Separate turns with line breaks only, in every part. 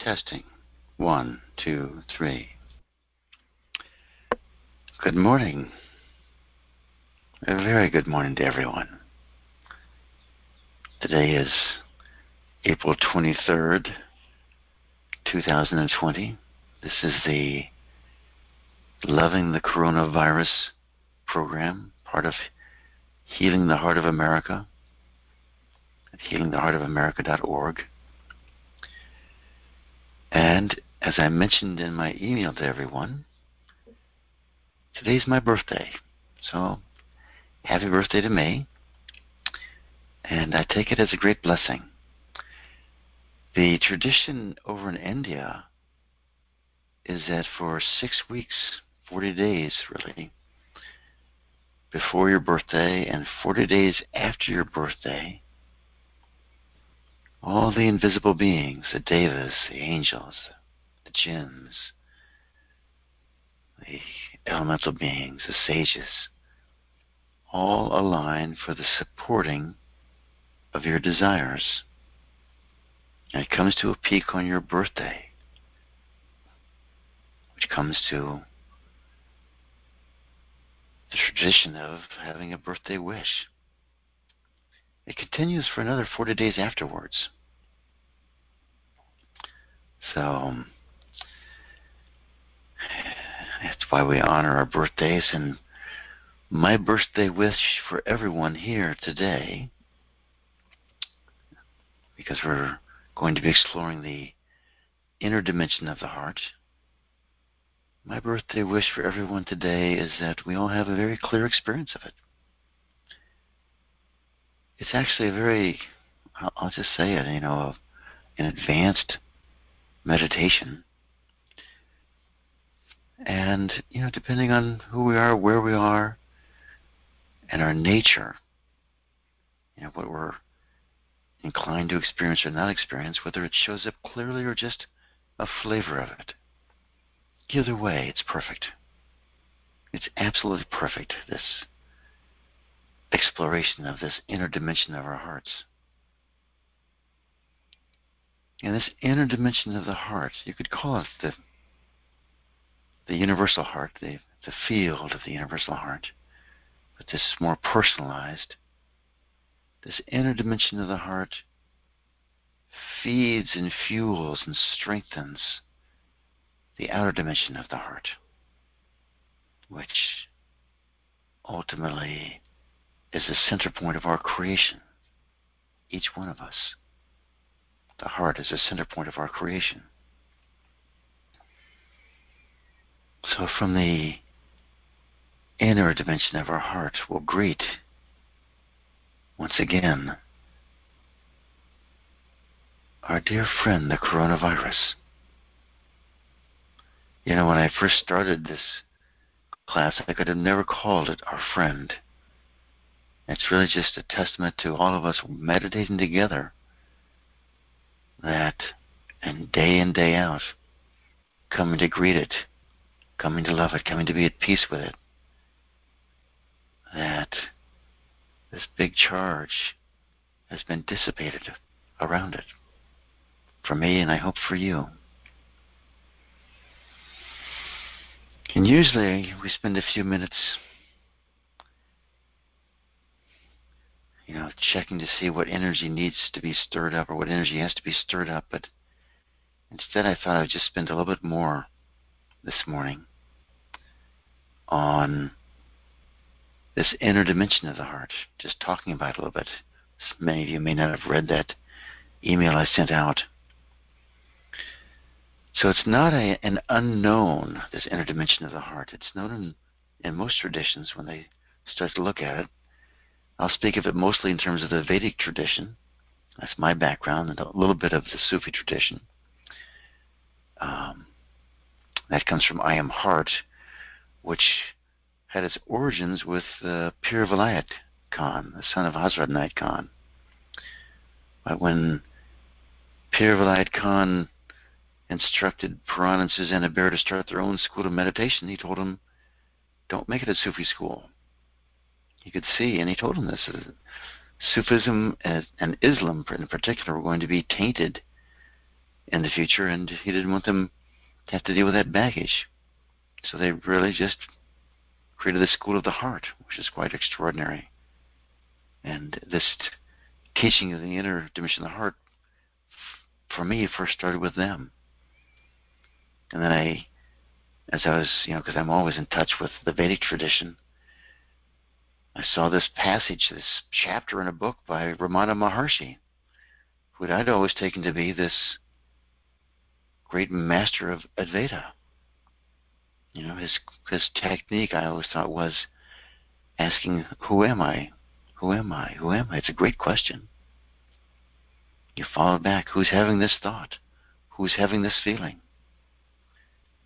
Testing. 1, 2, 3. Good morning. A very good morning to everyone. Today is April 23rd, 2020. This is the Loving the Coronavirus program, part of Healing the Heart of America at healingtheheartofamerica.org. And as I mentioned in my email to everyone, today's my birthday. So, happy birthday to me. And I take it as a great blessing. The tradition over in India is that for 6 weeks, 40 days really, before your birthday and 40 days after your birthday, all the invisible beings, the devas, the angels, the jinns, the elemental beings, the sages, all align for the supporting of your desires. And it comes to a peak on your birthday, which comes to the tradition of having a birthday wish. It continues for another 40 days afterwards. So that's why we honor our birthdays. And my birthday wish for everyone here today, because we're going to be exploring the inner dimension of the heart, my birthday wish for everyone today is that we all have a very clear experience of it. It's actually a very, I'll just say it, an advanced meditation. And, depending on who we are, where we are, and our nature, what we're inclined to experience or not experience, whether it shows up clearly or just a flavor of it. Either way, it's perfect. It's absolutely perfect, this exploration of this inner dimension of our hearts. And this inner dimension of the heart, you could call it the universal heart, the field of the universal heart, but this is more personalized. This inner dimension of the heart feeds and fuels and strengthens the outer dimension of the heart, which ultimately is the center point of our creation, each one of us. The heart is the center point of our creation. So from the inner dimension of our heart, we'll greet, once again, our dear friend, the coronavirus. When I first started this class, I could have never called it our friend. It's really just a testament to all of us meditating together that, and day out, coming to greet it, coming to love it, coming to be at peace with it, that this big charge has been dissipated around it. For me, and I hope for you. And usually we spend a few minutes, checking to see what energy needs to be stirred up or what energy has to be stirred up. But instead I thought I would just spend a little bit more this morning on this inner dimension of the heart, just talking about it a little bit. Many of you may not have read that email I sent out. So it's not an unknown, this inner dimension of the heart. It's known in most traditions when they start to look at it. I'll speak of it mostly in terms of the Vedic tradition. That's my background, and a little bit of the Sufi tradition. That comes from I Am Heart, which had its origins with Pir Vilayat Khan, the son of Hazrat Inayat Khan. But when Pir Vilayat Khan instructed Paran and Susanna Bear to start their own school of meditation, he told them, don't make it a Sufi school. He could see, and he told them this, Sufism and Islam in particular were going to be tainted in the future, and he didn't want them to have to deal with that baggage. So they really just created the School of the Heart, which is quite extraordinary. And this teaching of the inner dimension of the heart, for me, first started with them. And then as I was, because I'm always in touch with the Vedic tradition, I saw this passage, this chapter in a book by Ramana Maharshi, who I'd always taken to be this great master of Advaita. His technique, I always thought, was asking, who am I? Who am I? Who am I? It's a great question. You follow back. Who's having this thought? Who's having this feeling?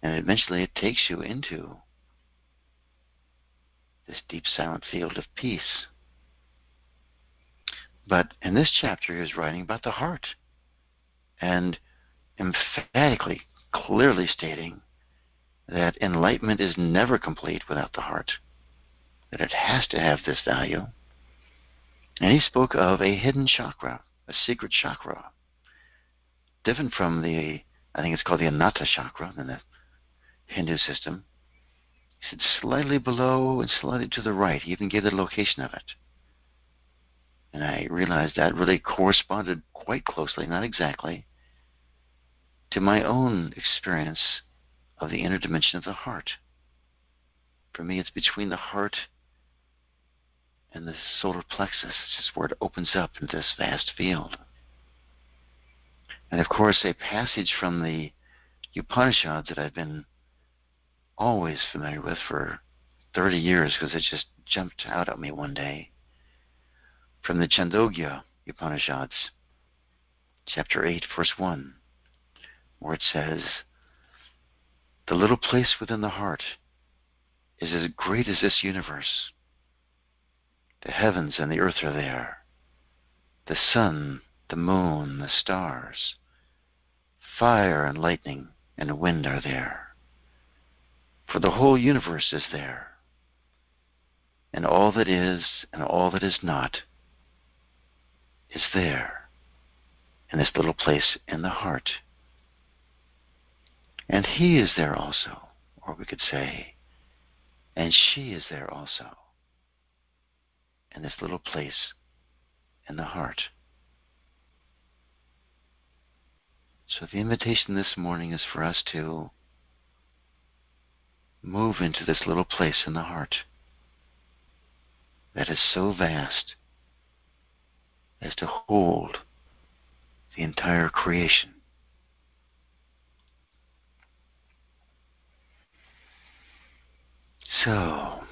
And eventually it takes you into this deep silent field of peace. But in this chapter, he was writing about the heart and emphatically, clearly stating that enlightenment is never complete without the heart, that it has to have this value. And he spoke of a hidden chakra, a secret chakra, different from I think it's called the Anahata chakra in the Hindu system. He said slightly below and slightly to the right. He even gave the location of it. And I realized that really corresponded quite closely, not exactly, to my own experience of the inner dimension of the heart. For me, it's between the heart and the solar plexus. It's just where it opens up into this vast field. And of course, a passage from the Upanishads that I've been always familiar with for 30 years, because it just jumped out at me one day, from the Chandogya Upanishads, chapter 8, verse 1, where it says, "The little place within the heart is as great as this universe. The heavens and the earth are there. The sun, the moon, the stars, fire and lightning and wind are there. For the whole universe is there. And all that is and all that is not is there in this little place in the heart. And he is there also," or we could say, and she is there also, in this little place in the heart. So the invitation this morning is for us to move into this little place in the heart that is so vast as to hold the entire creation. So,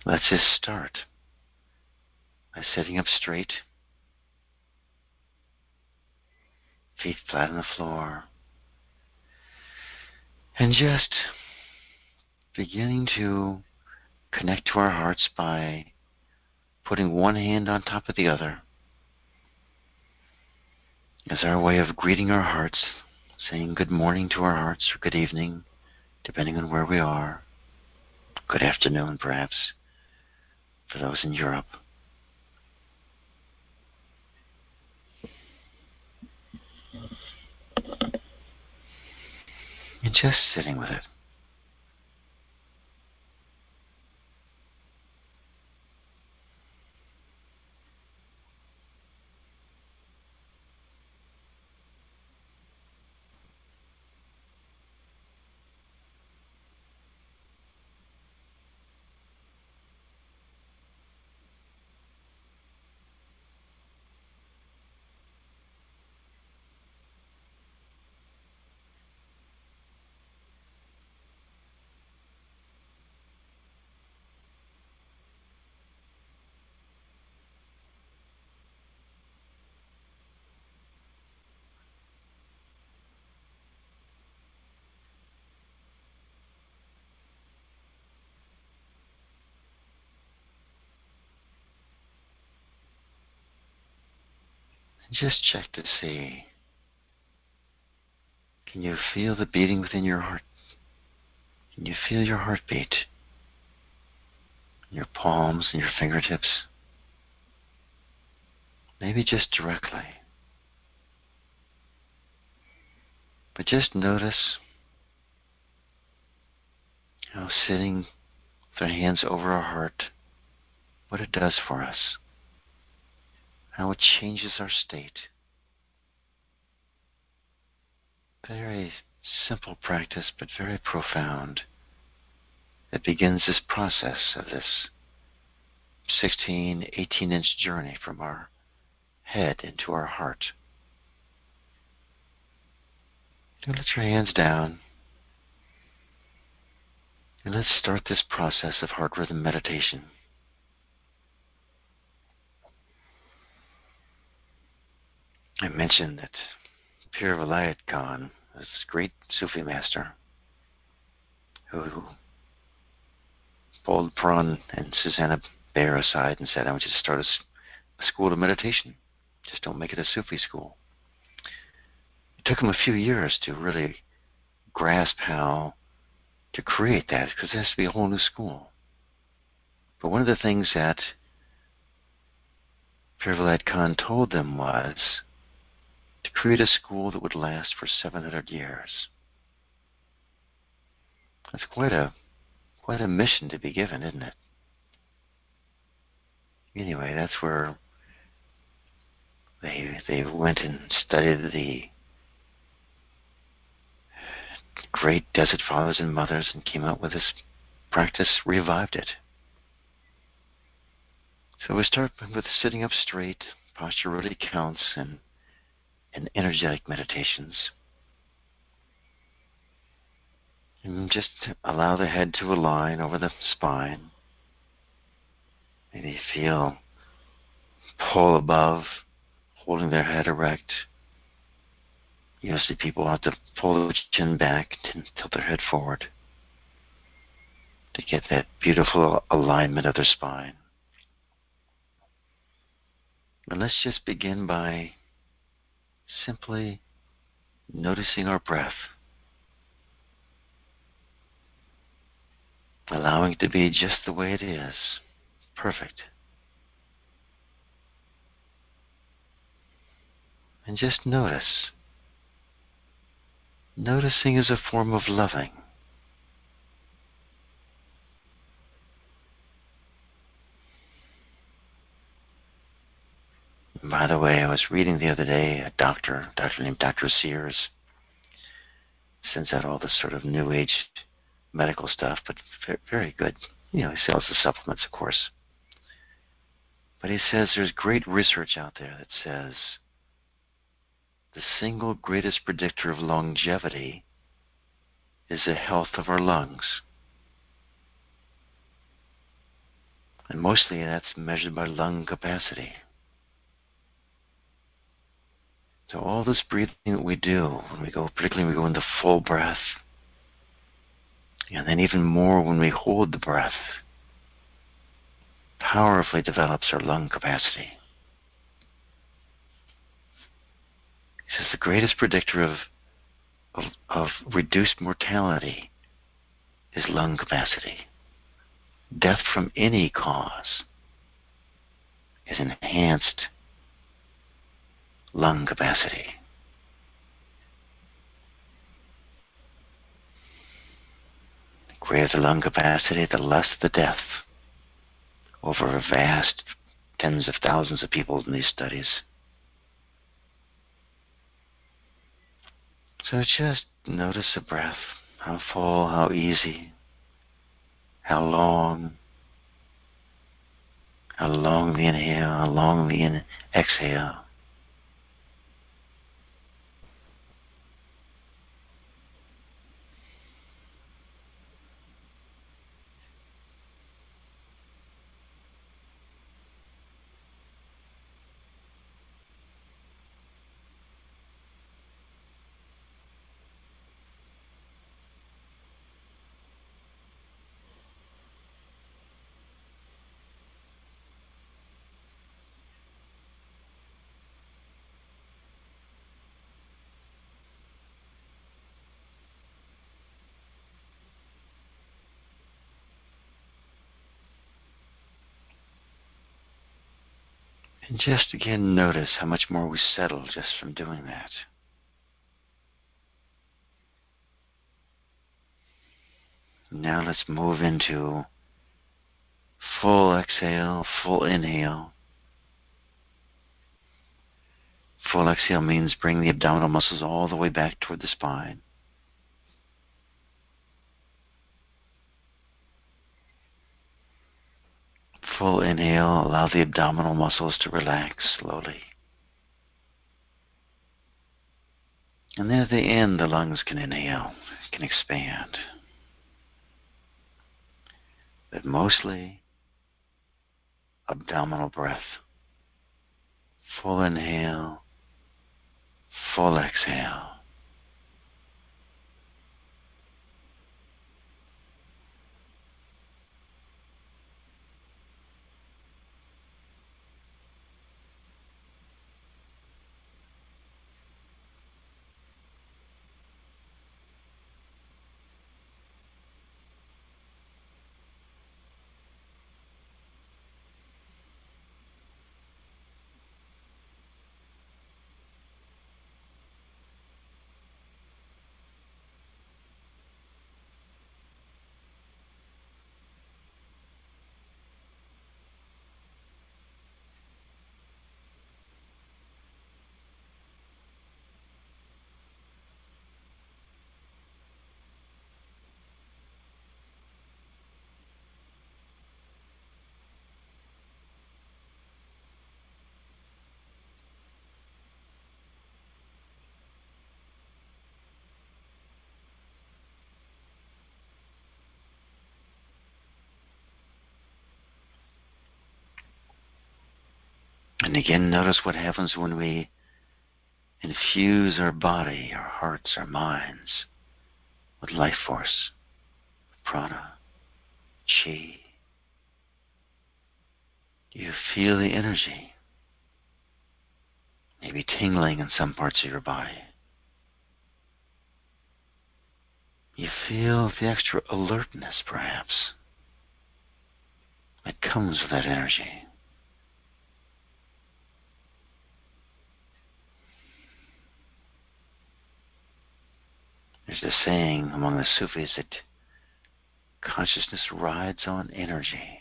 let's just start by sitting up straight, feet flat on the floor, and just beginning to connect to our hearts by putting one hand on top of the other as our way of greeting our hearts, saying good morning to our hearts, or good evening, depending on where we are. Good afternoon, perhaps, for those in Europe. And just sitting with it. And just check to see, can you feel the beating within your heart? Can you feel your heartbeat? Your palms and your fingertips? Maybe just directly. But just notice how sitting with our hands over our heart, what it does for us, how it changes our state. Very simple practice, but very profound. It begins this process of this 16, 18-inch journey from our head into our heart. So let your hands down, and let's start this process of heart rhythm meditation. I mentioned that Pir Vilayat Khan was this great Sufi master who pulled Pran and Susanna Baer aside and said, I want you to start a school of meditation. Just don't make it a Sufi school. It took him a few years to really grasp how to create that, because it has to be a whole new school. But one of the things that Pir Vilayat Khan told them was to create a school that would last for 700 years. That's quite a mission to be given, isn't it? Anyway, that's where they went and studied the great desert fathers and mothers and came out with this practice, revived it. So we start with sitting up straight. Posture really counts in energetic meditations. And just allow the head to align over the spine. Maybe feel pull above, holding their head erect. Usually people have to pull the chin back and tilt their head forward to get that beautiful alignment of their spine. And let's just begin by simply noticing our breath, allowing it to be just the way it is, perfect. And just notice. Noticing is a form of loving. And by the way, I was reading the other day a doctor named Dr. Sears, sends out all this sort of new age medical stuff, but very good. He sells the supplements, of course. But he says there's great research out there that says the single greatest predictor of longevity is the health of our lungs. And mostly that's measured by lung capacity. So all this breathing that we do, particularly when we go into full breath, and then even more when we hold the breath, powerfully develops our lung capacity. He says the greatest predictor of reduced mortality is lung capacity. Death from any cause is enhanced lung capacity. The greater the lung capacity, the less the death. Over a vast tens of thousands of people in these studies. So just notice the breath, how full, how easy, how long the inhale, how long the exhale. And just again notice how much more we settle just from doing that. Now let's move into full exhale, full inhale. Full exhale means bring the abdominal muscles all the way back toward the spine. Full inhale, allow the abdominal muscles to relax slowly. And then at the end, the lungs can inhale, can expand. But mostly, abdominal breath. Full inhale, full exhale. And again, notice what happens when we infuse our body, our hearts, our minds with life force, prana, chi. You feel the energy, maybe tingling in some parts of your body. You feel the extra alertness, perhaps, that comes with that energy. There's a saying among the Sufis that consciousness rides on energy.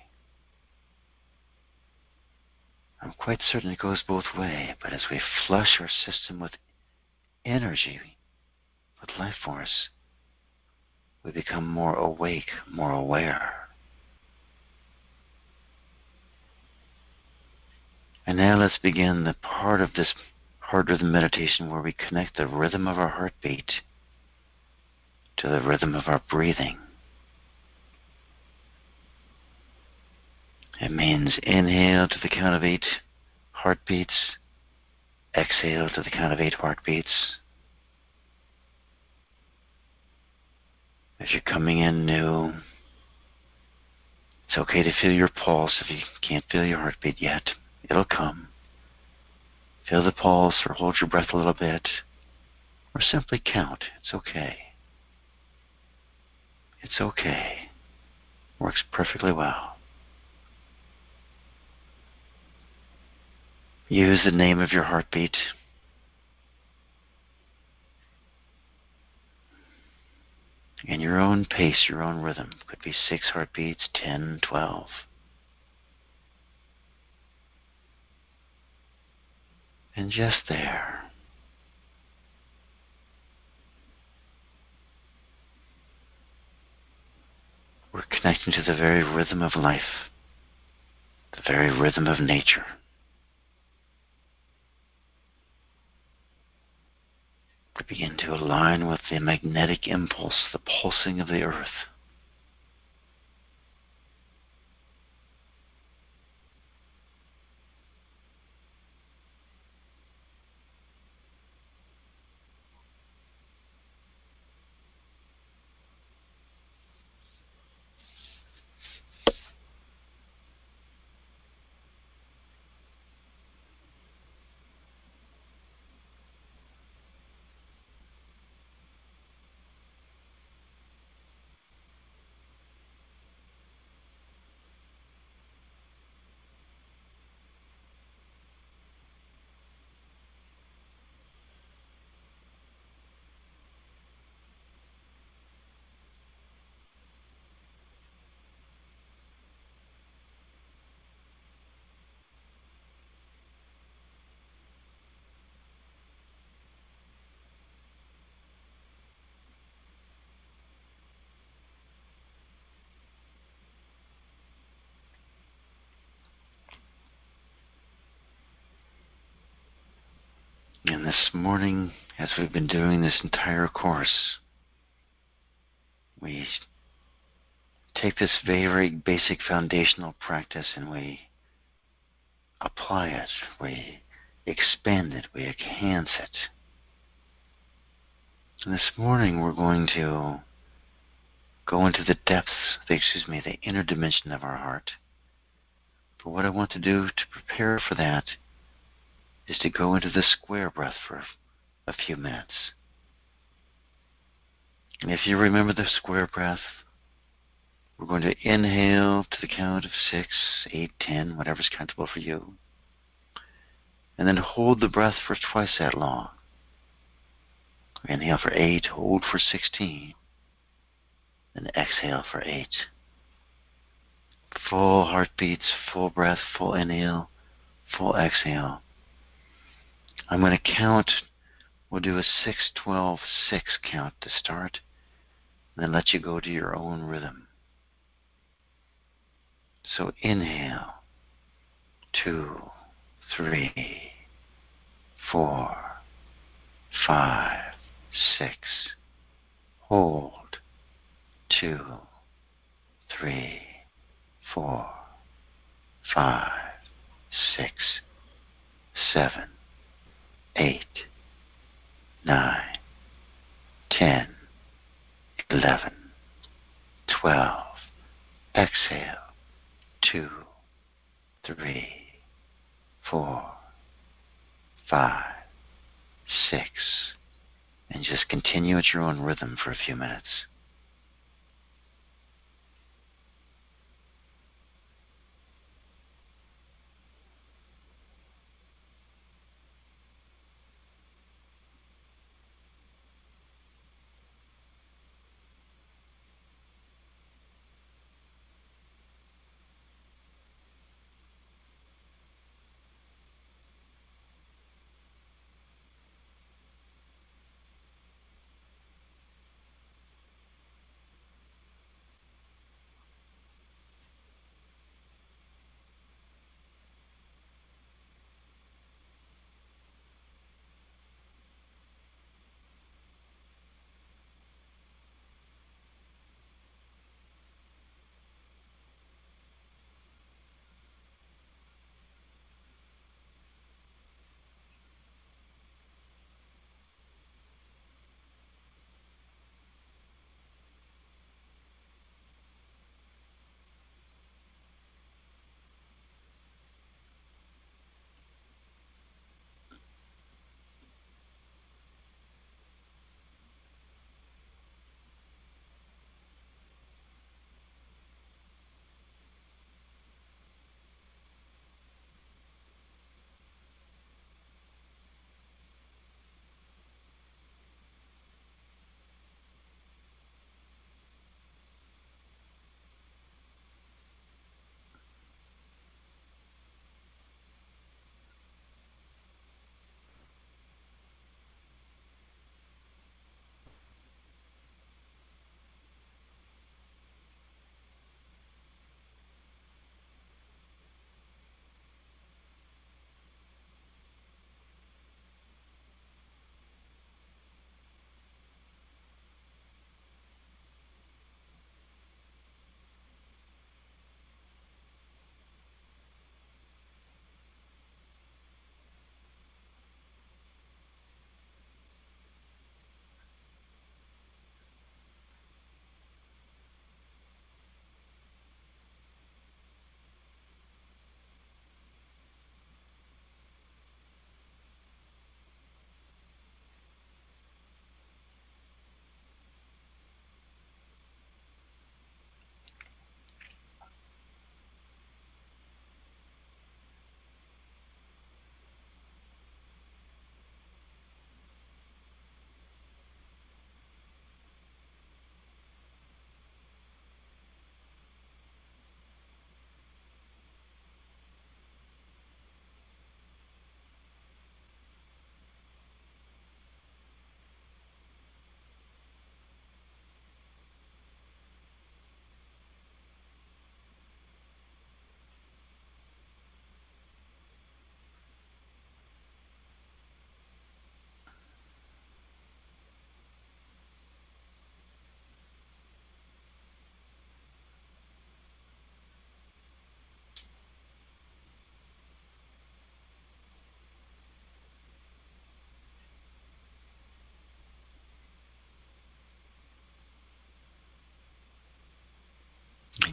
I'm quite certain it goes both ways, but as we flush our system with energy, with life force, we become more awake, more aware. And now let's begin the part of this heart rhythm meditation where we connect the rhythm of our heartbeat to the rhythm of our breathing. It means inhale to the count of 8 heartbeats, exhale to the count of 8 heartbeats. As you're coming in new, it's okay to feel your pulse if you can't feel your heartbeat yet. It'll come. Feel the pulse or hold your breath a little bit or simply count. It's okay. It's okay. Works perfectly well. Use the name of your heartbeat. In your own pace, your own rhythm. Could be 6 heartbeats, 10, 12. And just there. We're connecting to the very rhythm of life, the very rhythm of nature. We begin to align with the magnetic impulse, the pulsing of the earth. And this morning, as we've been doing this entire course, we take this very basic foundational practice and we apply it, we expand it, we enhance it. And this morning we're going to go into the depths, the inner dimension of our heart. But what I want to do to prepare for that is to go into the square breath for a few minutes. And if you remember the square breath, we're going to inhale to the count of 6, 8, 10, whatever's comfortable for you. And then hold the breath for twice that long. Inhale for 8, hold for 16, then exhale for 8. Full heartbeats, full breath, full inhale, full exhale. I'm going to count. We'll do a 6, 12, 6 count to start, and then let you go to your own rhythm. So inhale, 2, 3, 4, 5, 6. Hold, 2, 3, 4, 5, 6, 7, 8, 9, 10, 11, 12. Exhale, 2, 3, 4, 5, 6. And just continue at your own rhythm for a few minutes.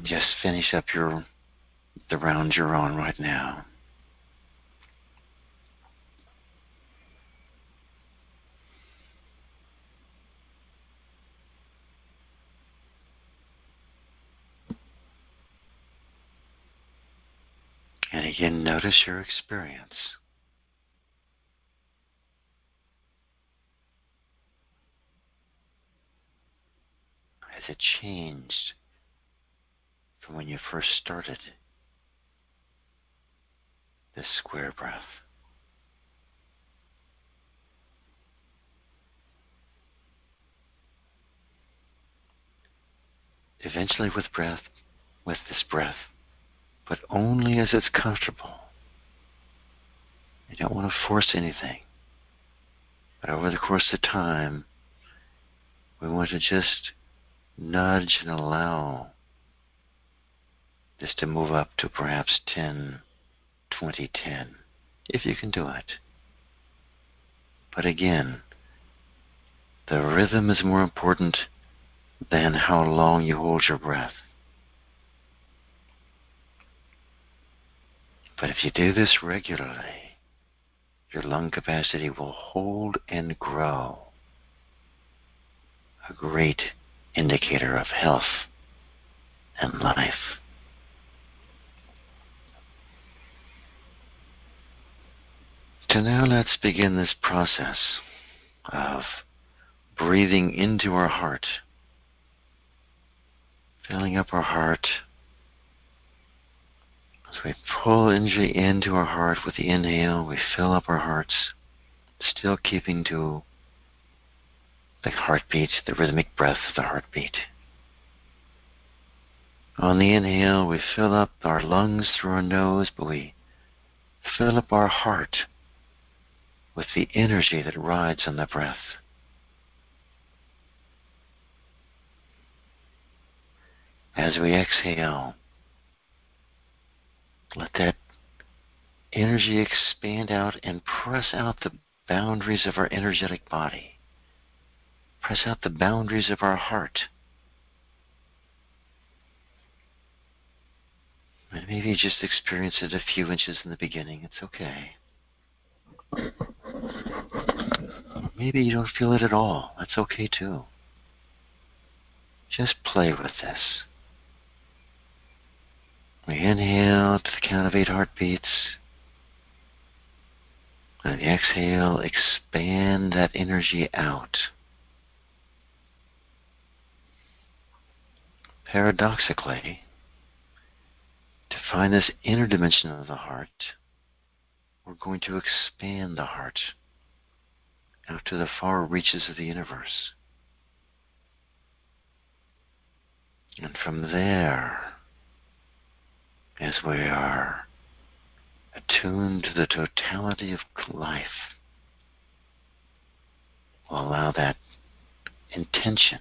Just finish up the round you're on right now. And again, notice your experience. Has it changed from when you first started this square breath? Eventually with this breath, but only as it's comfortable. You don't want to force anything. But over the course of time, we want to just nudge and allow this to move up to perhaps 10, 20, 10, if you can do it. But again, the rhythm is more important than how long you hold your breath. But if you do this regularly, your lung capacity will hold and grow. A great indicator of health and life. So now let's begin this process of breathing into our heart, filling up our heart. As we pull energy into our heart with the inhale, we fill up our hearts, still keeping to the heartbeat, the rhythmic breath of the heartbeat. On the inhale, we fill up our lungs through our nose, but we fill up our heart with the energy that rides on the breath. As we exhale, let that energy expand out and press out the boundaries of our energetic body. Press out the boundaries of our heart. And maybe just experience it a few inches in the beginning. It's okay. Maybe you don't feel it at all. That's okay too. Just play with this. We inhale to the count of 8 heartbeats. And the exhale, expand that energy out. Paradoxically, to find this inner dimension of the heart, we're going to expand the heart out to the far reaches of the universe. And from there, as we are attuned to the totality of life, we'll allow that intention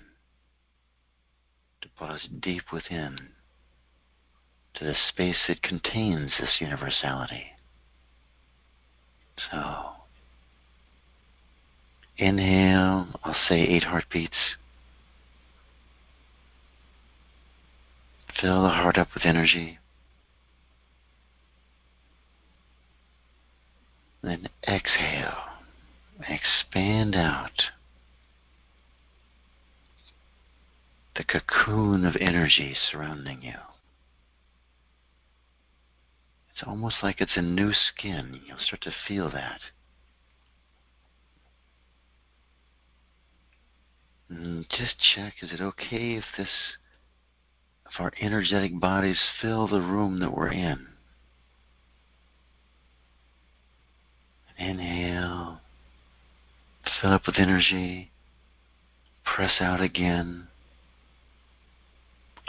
to pause deep within to the space that contains this universality. So, inhale, I'll say 8 heartbeats. Fill the heart up with energy. Then exhale, expand out the cocoon of energy surrounding you. It's almost like it's a new skin. You'll start to feel that. And just check, is it okay if our energetic bodies fill the room that we're in? Inhale, fill up with energy, press out again,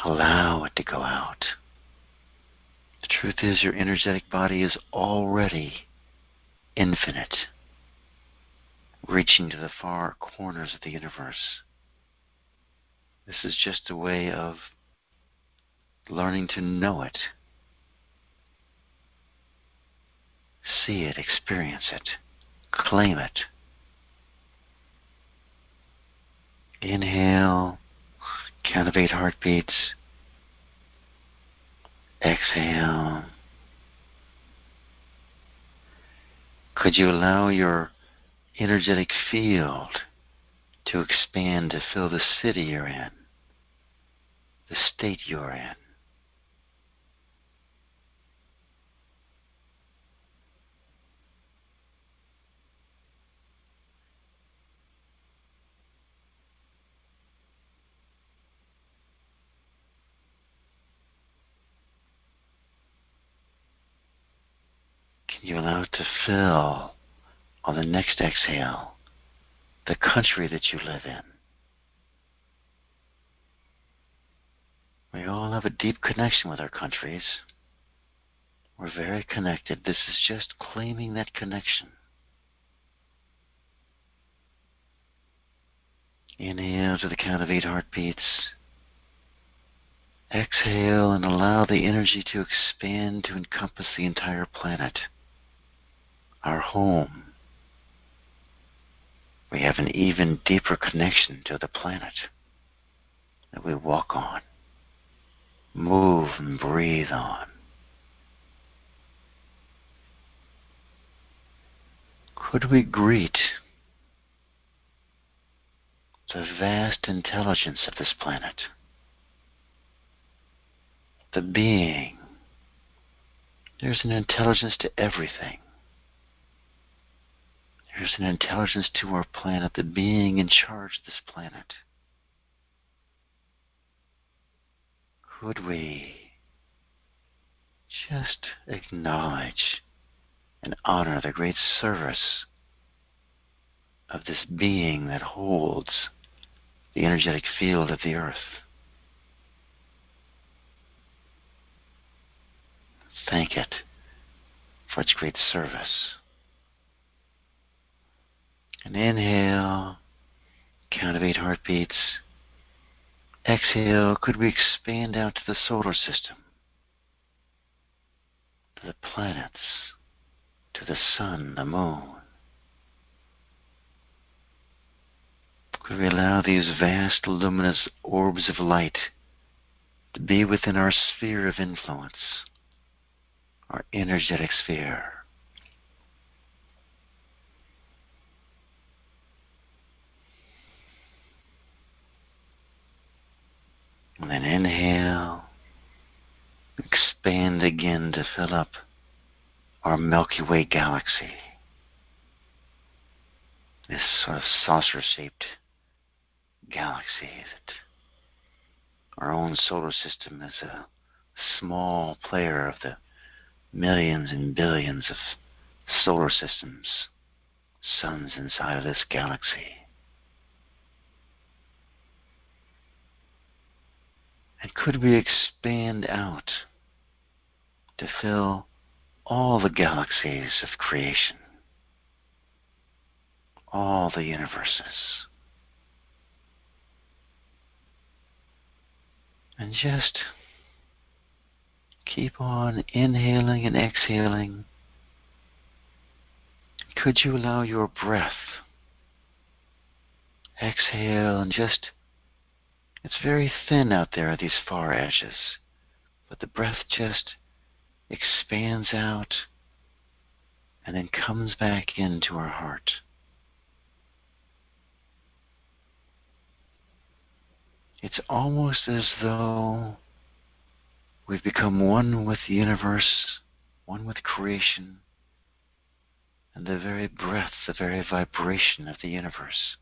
allow it to go out. The truth is, your energetic body is already infinite, reaching to the far corners of the universe. This is just a way of learning to know it, see it, experience it, claim it. Inhale, count of 8 heartbeats. exhale. Could you allow your energetic field to expand to fill the city you're in, the state you're in? Can you allow it to fill, on the next exhale, the country that you live in? We all have a deep connection with our countries. We're very connected. This is just claiming that connection. Inhale to the count of 8 heartbeats. Exhale and allow the energy to expand to encompass the entire planet, our home. We have an even deeper connection to the planet that we walk on, move and breathe on. Could we greet the vast intelligence of this planet? The being. There's an intelligence to everything. There's an intelligence to our planet, the being in charge of this planet. Could we just acknowledge and honor the great service of this being that holds the energetic field of the earth? Thank it for its great service. And inhale, count of 8 heartbeats. Exhale, could we expand out to the solar system, to the planets, to the sun, the moon? Could we allow these vast luminous orbs of light to be within our sphere of influence, our energetic sphere? And then inhale, expand again to fill up our Milky Way galaxy. This sort of saucer-shaped galaxy that our own solar system is a small player of the millions and billions of solar systems, suns inside of this galaxy. And could we expand out to fill all the galaxies of creation, all the universes, and just keep on inhaling and exhaling. Could you allow your breath, exhale, and just, it's very thin out there at these far edges, but the breath just expands out and then comes back into our heart. It's almost as though we've become one with the universe, one with creation, and the very breath, the very vibration of the universe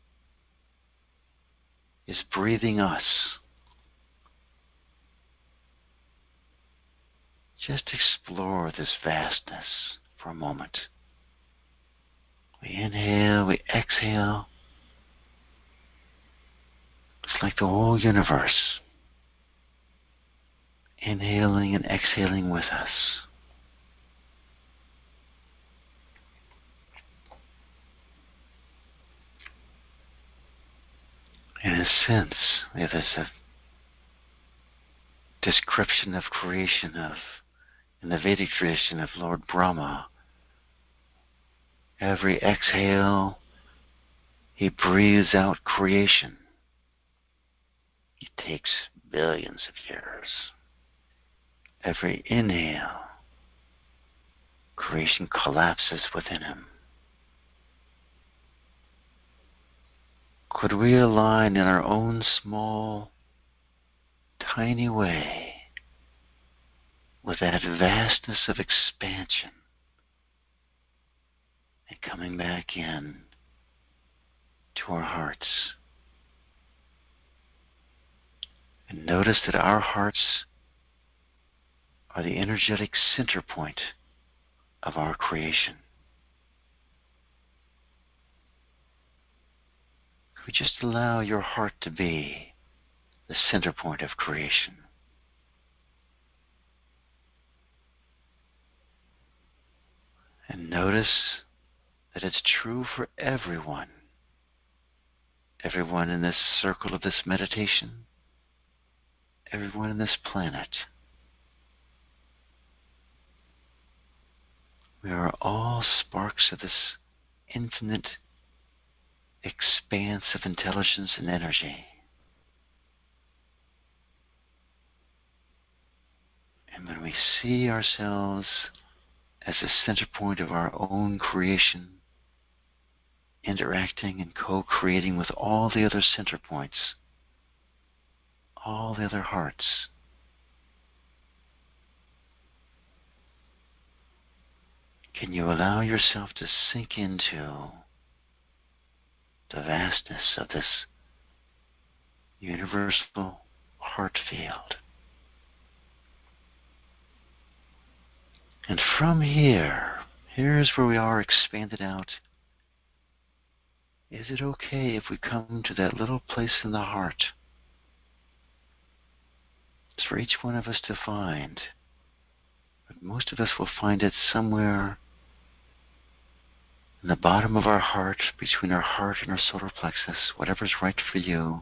is breathing us. Just explore this vastness for a moment. We inhale, we exhale. It's like the whole universe inhaling and exhaling with us. In a sense, we have this description of creation in the Vedic tradition of Lord Brahma. Every exhale, he breathes out creation. It takes billions of years. Every inhale, creation collapses within him. Could we align in our own small, tiny way with that vastness of expansion and coming back in to our hearts? And notice that our hearts are the energetic center point of our creation. Could we just allow your heart to be the center point of creation? And notice that it's true for everyone. Everyone in this circle of this meditation, everyone in this planet. We are all sparks of this infinite expanse of intelligence and energy. And when we see ourselves as the center point of our own creation, interacting and co-creating with all the other center points, all the other hearts, can you allow yourself to sink into the vastness of this universal heart field? And from here's where we are expanded out. Is it okay if we come to that little place in the heart? It's for each one of us to find. But most of us will find it somewhere in the bottom of our heart, between our heart and our solar plexus, whatever's right for you.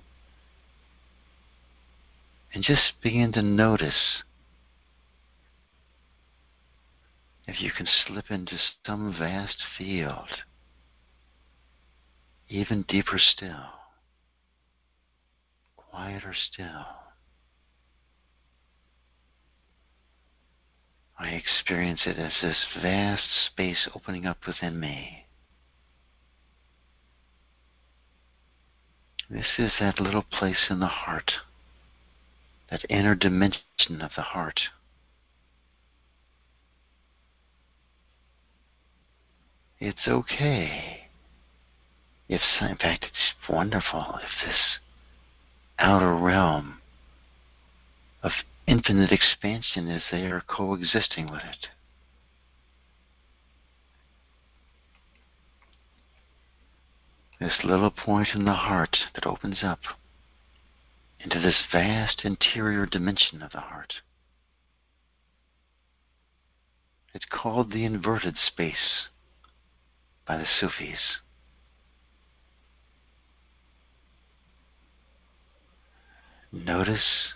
And just begin to notice if you can slip into some vast field, even deeper still, quieter still. I experience it as this vast space opening up within me. This is that little place in the heart, that inner dimension of the heart. It's okay. In fact, it's wonderful if this outer realm of infinite expansion is there coexisting with it. This little point in the heart that opens up into this vast interior dimension of the heart. It's called the inverted space by the Sufis. Notice,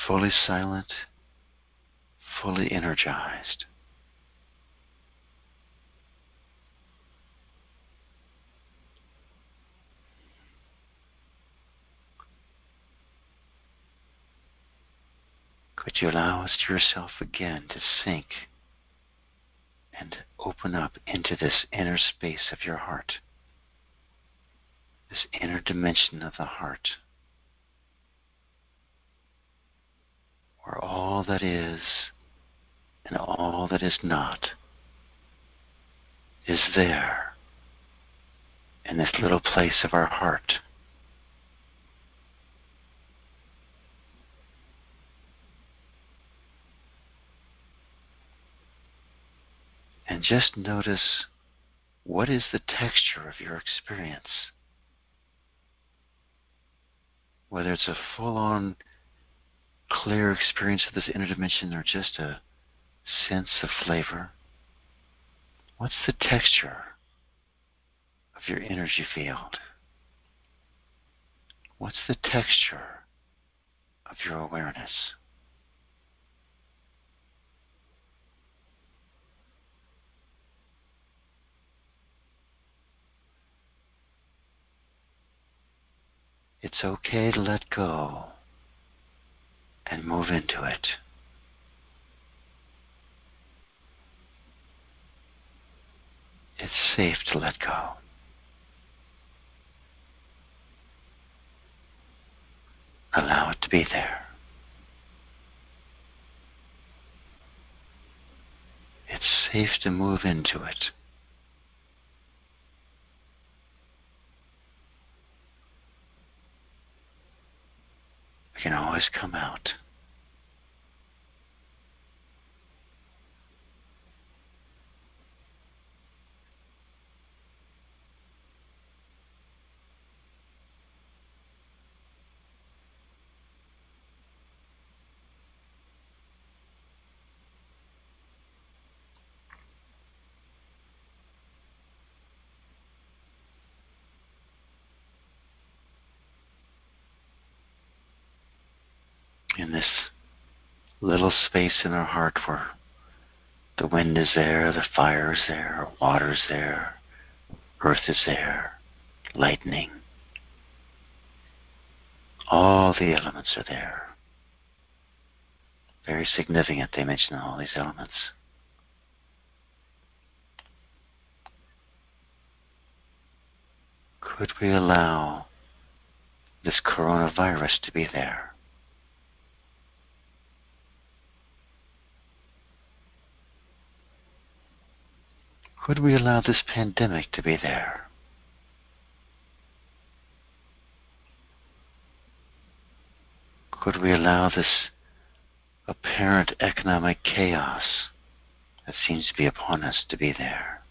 fully silent, fully energized. Could you allow yourself again to sink and open up into this inner space of your heart, this inner dimension of the heart, where all that is and all that is not is there in this little place of our heart. And just notice, what is the texture of your experience? Whether it's a full-on, clear experience of this inner dimension or just a sense of flavor, what's the texture of your energy field? What's the texture of your awareness? It's okay to let go and move into it. It's safe to let go. Allow it to be there. It's safe to move into it. We can always come out. In this little space in our heart where the wind is there, the fire is there, water is there, earth is there, lightning. All the elements are there. Very significant they mention all these elements. Could we allow this coronavirus to be there? Could we allow this pandemic to be there? Could we allow this apparent economic chaos that seems to be upon us to be there?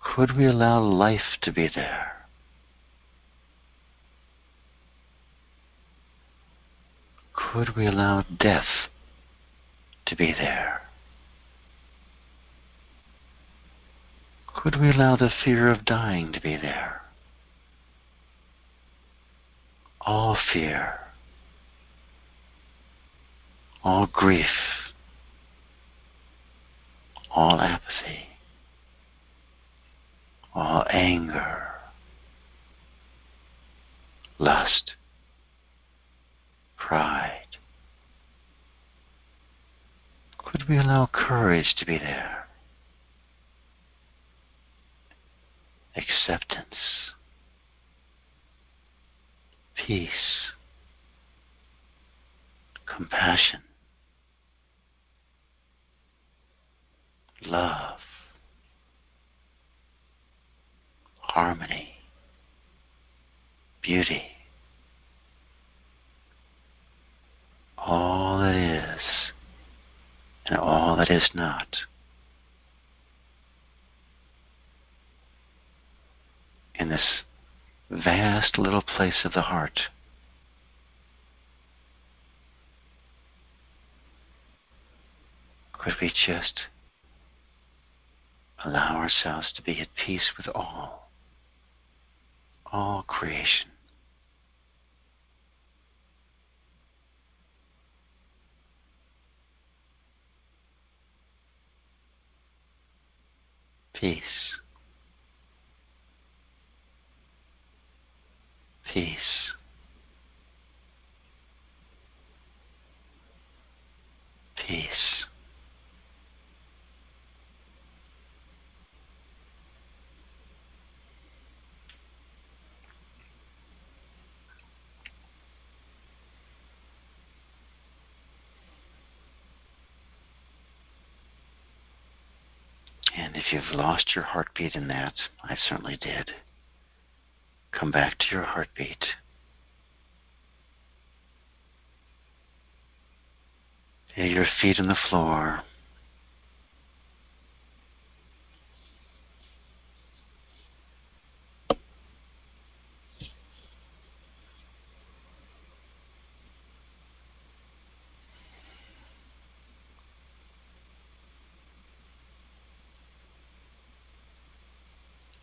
Could we allow life to be there? Could we allow death to be there? Could we allow the fear of dying to be there? All fear, all grief, all apathy, all anger, lust, pride. Could we allow courage to be there? Acceptance, peace, compassion, love, harmony, beauty, all that is and all that is not. In this vast little place of the heart, could we just allow ourselves to be at peace with all creation? Peace. Peace. Peace. And if you've lost your heartbeat in that, I certainly did, come back to your heartbeat. Feel your feet on the floor.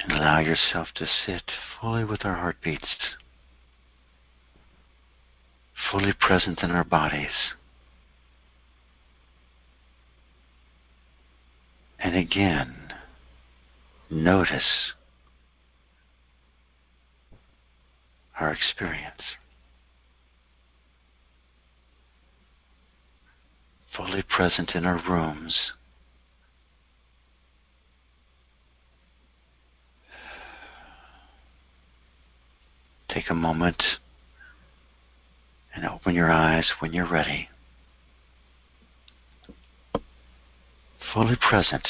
And allow yourself to sit fully with our heartbeats, fully present in our bodies. And again, notice our experience. Fully present in our rooms. Take a moment and open your eyes when you're ready. Fully present,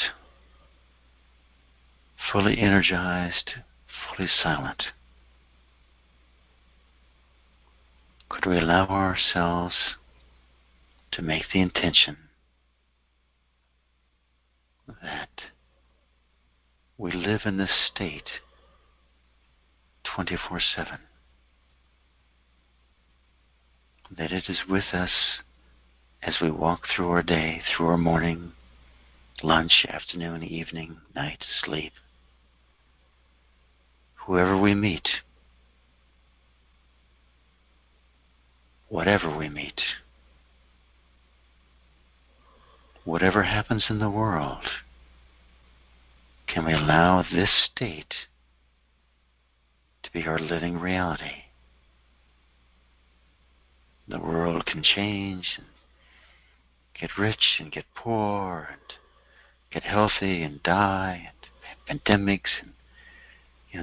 fully energized, fully silent. Could we allow ourselves to make the intention that we live in this state 24/7, that it is with us as we walk through our day, through our morning, lunch, afternoon, evening, night, sleep. Whoever we meet, whatever we meet, whatever happens in the world, can we allow this state to be our living reality? The world can change and get rich and get poor and get healthy and die, and pandemics and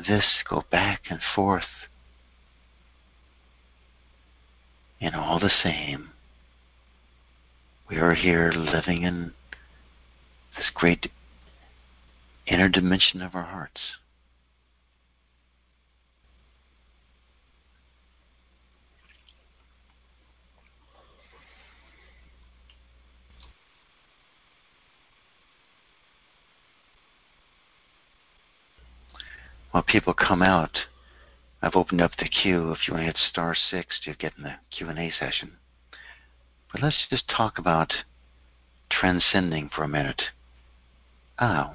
this go back and forth. And all the same, we are here living in this great inner dimension of our hearts. While people come out, I've opened up the queue if you want to hit *6 to get in the Q&A session. But let's just talk about transcending for a minute.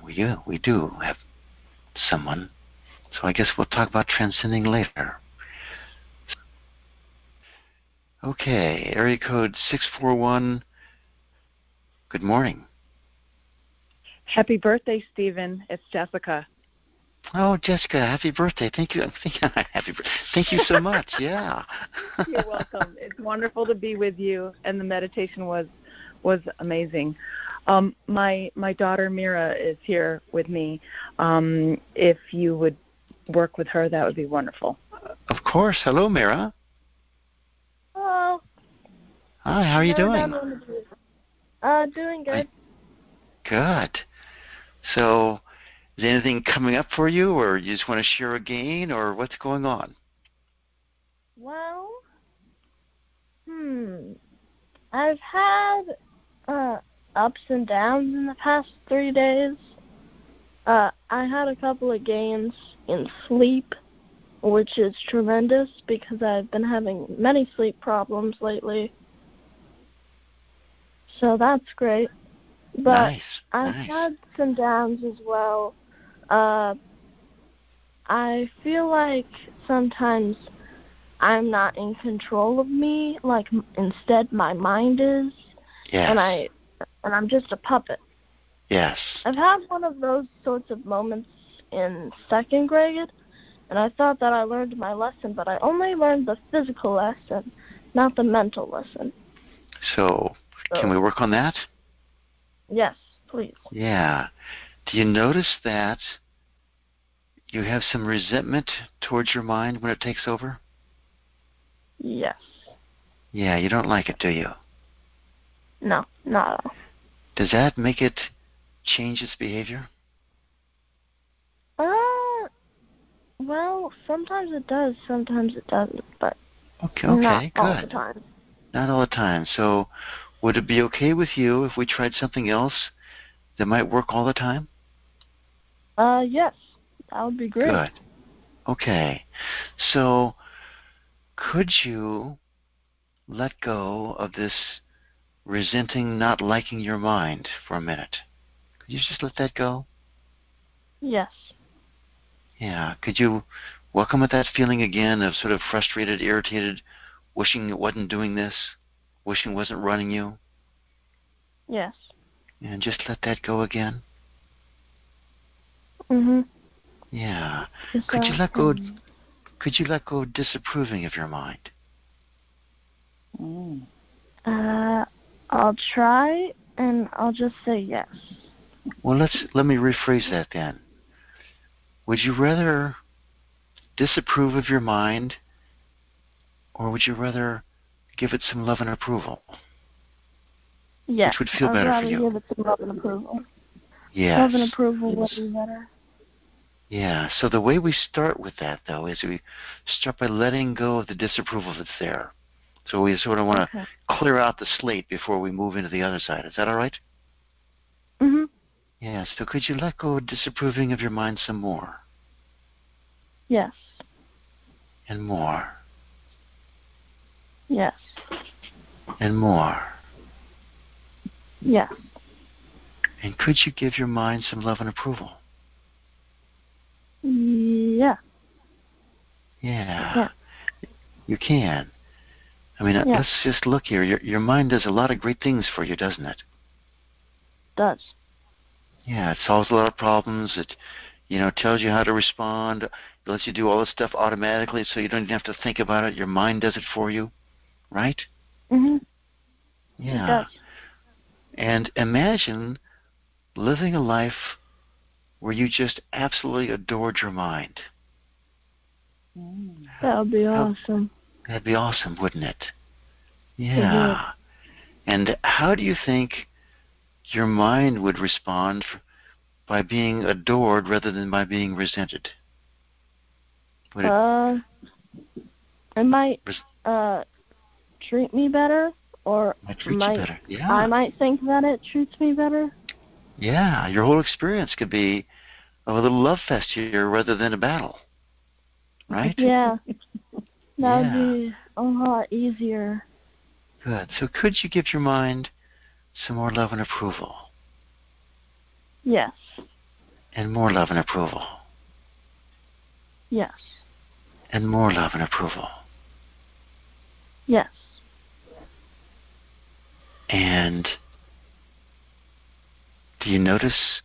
We do have someone. So I guess we'll talk about transcending later. Okay, area code 641. Good morning.
Happy birthday, Stephen. It's Jessica.
Oh, Jessica, happy birthday. Thank you. Thank you so much. Yeah.
You're welcome. It's wonderful to be with you, and the meditation was amazing. My daughter Mira is here with me. If you would work with her, that would be wonderful.
Of course. Hello, Mira.
Hello.
Hi, how are you doing?
Doing good.
Good. So, is anything coming up for you, or you just want to share a gain, or what's going on?
Well, I've had ups and downs in the past 3 days. I had a couple of gains in sleep, which is tremendous because I've been having many sleep problems lately. So that's great. But
Nice.
I've had some downs as well. I feel like sometimes I'm not in control of me, like instead my mind is.
Yes.
And I'm just a puppet.
Yes.
I've had one of those sorts of moments in 2nd grade, and I thought that I learned my lesson, but I only learned the physical lesson, not the mental lesson.
So can we work on that?
Yes, please.
Yeah. Do you notice that you have some resentment towards your mind when it takes over?
Yes.
Yeah, you don't like it, do you?
No, not at all.
Does that make it change its behavior?
Well, sometimes it does, sometimes it doesn't, but
Okay,
not
good.
all the time.
Not all the time. So would it be okay with you if we tried something else that might work all the time?
Yes, that would be great.
Good. Okay. So could you let go of this resenting, not liking your mind for a minute? Could you just let that go?
Yes.
Yeah. Could you welcome with that feeling again of sort of frustrated, irritated, wishing it wasn't doing this, wishing it wasn't running you?
Yes.
And just let that go again?
Mhm.
Yeah.
Yes,
Could you let go? could you let go of disapproving of your mind?
I'll try, and I'll just say yes.
Well, let me rephrase that then. Would you rather disapprove of your mind, or would you rather give it some love and approval?
Yes.
Which would feel better for you?
I'd rather give it some love and approval.
Yes.
Love and approval would be better.
Yeah, so the way we start with that, though, is we start by letting go of the disapproval that's there. So we sort of want to clear out the slate before we move into the other side. Is that all right?
Mm-hmm.
Yeah, so could you let go of disapproving of your mind some more?
Yes.
And more.
Yes.
And more.
Yes.
And could you give your mind some love and approval?
Yeah.
Yeah. You can. I mean, let's just look here. Your mind does a lot of great things for you, doesn't it?
Does.
Yeah, it solves a lot of problems. It, tells you how to respond. It lets you do all this stuff automatically, so you don't even have to think about it. Your mind does it for you, right?
Mhm.
Yeah.
It does.
And imagine living a life where you just absolutely adored your mind.
That would be awesome.
That'd be awesome, wouldn't it? Yeah. And how do you think your mind would respond by being adored rather than by being resented?
It might treat me better, or I might think that it treats me better.
Yeah, your whole experience could be a little love fest here rather than a battle, right?
Yeah, that would be a lot easier.
Good. So could you give your mind some more love and approval?
Yes.
And more love and approval?
Yes.
And more love and approval?
Yes.
And do you notice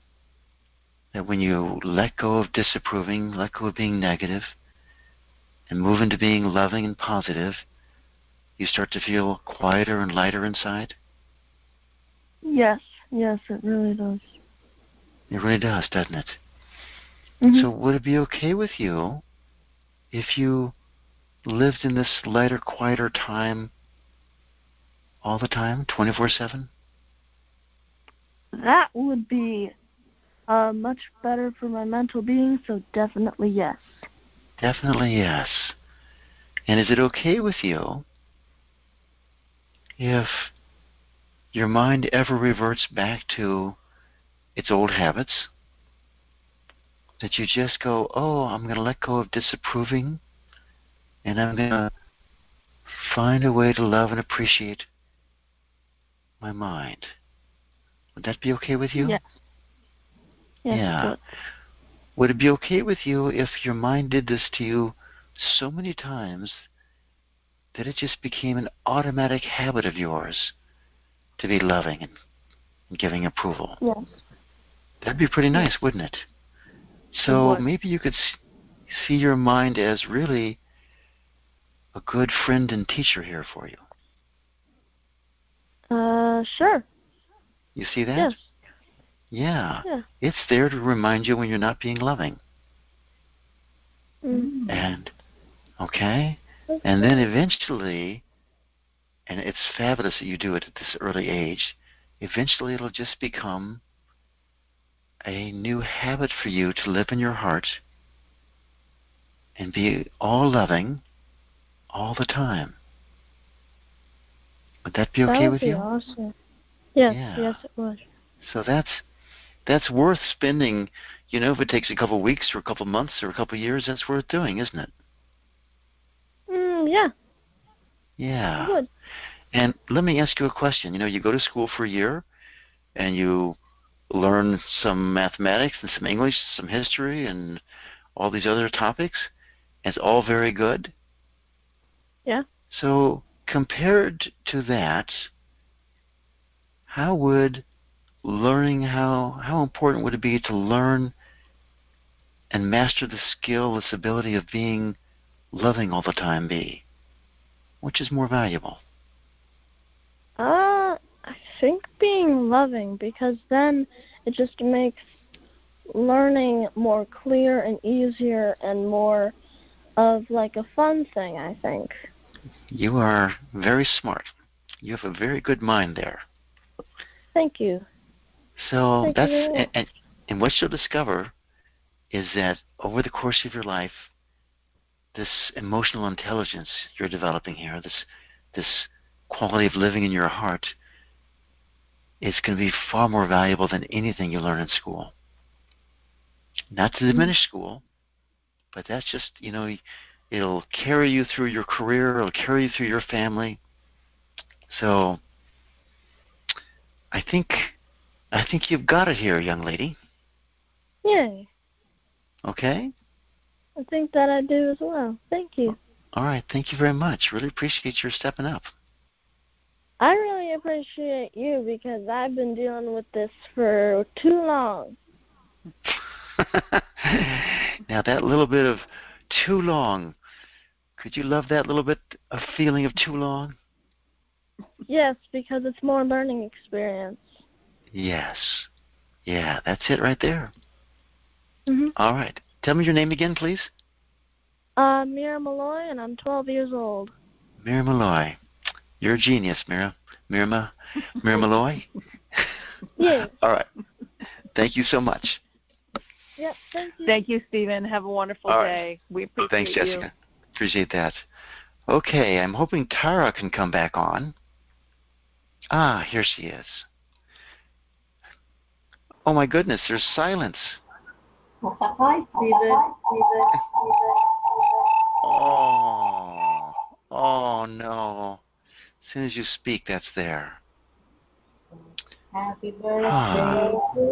that when you let go of disapproving, let go of being negative, and move into being loving and positive, you start to feel quieter and lighter inside?
Yes. Yes, it really does.
It really does, doesn't it?
Mm-hmm.
So would it be okay with you if you lived in this lighter, quieter time all the time, 24/7?
That would be much better for my mental being, so definitely yes.
Definitely yes. And is it okay with you if your mind ever reverts back to its old habits? That you just go, I'm going to let go of disapproving, and I'm going to find a way to love and appreciate my mind. Would that be okay with you?
Yes. Yes,
yeah.
It would.
Would it be okay with you if your mind did this to you so many times that it just became an automatic habit of yours to be loving and giving approval?
Yes.
That'd be pretty nice, wouldn't it? So maybe you could see your mind as really a good friend and teacher here for you.
Sure.
You see that?
Yes.
Yeah.
Yeah.
It's there to remind you when you're not being loving.
Mm-hmm.
And then eventually, and it's fabulous that you do it at this early age, eventually it'll just become a new habit for you to live in your heart and be all loving all the time. Would that be okay with you?
That would be awesome. Yes,
yeah.
Yes, it would.
So that's worth spending, if it takes a couple of weeks or a couple of months or a couple of years, that's worth doing, isn't it?
Yeah.
Yeah.
It would.
And let me ask you a question. You go to school for a year and you learn some mathematics and some English, some history, and all these other topics. It's all very good.
Yeah.
So compared to that, how would learning, how important would it be to learn and master the skill, this ability of being loving all the time be? Which is more valuable?
I think being loving, because then it just makes learning more clear and easier and more of like a fun thing, I think.
You are very smart. You have a very good mind there.
Thank you.
So
Thank
that's
you very much.
and what you'll discover is that over the course of your life, this emotional intelligence you're developing here, this quality of living in your heart, is going to be far more valuable than anything you learn in school. Not to diminish school, but that's just, it'll carry you through your career, it'll carry you through your family. So I think you've got it here, young lady.
Yay.
Okay?
I think that I do as well. Thank you.
All right. Thank you very much. Really appreciate your stepping up.
I really appreciate you because I've been dealing with this for too long.
Now, that little bit of too long, could you love that little bit of feeling of too long?
Yes, because it's more learning experience.
Yes. Yeah, that's it right there.
Mm-hmm.
All right. Tell me your name again, please.
Mira Malloy, and I'm 12 years old.
Mira Malloy. You're a genius, Mira. Mira Malloy?
Yes.
All right. Thank you so much.
Yep, thank you.
Thank you, Stephen. Have a wonderful
All right.
day. We appreciate
Thanks, Jessica.
you.
Appreciate that. Okay, I'm hoping Tara can come back on. Ah, here she is. Oh, my goodness, there's silence.
Hi, Stephen.
Oh, no. As soon as you speak, that's there.
Happy birthday to you.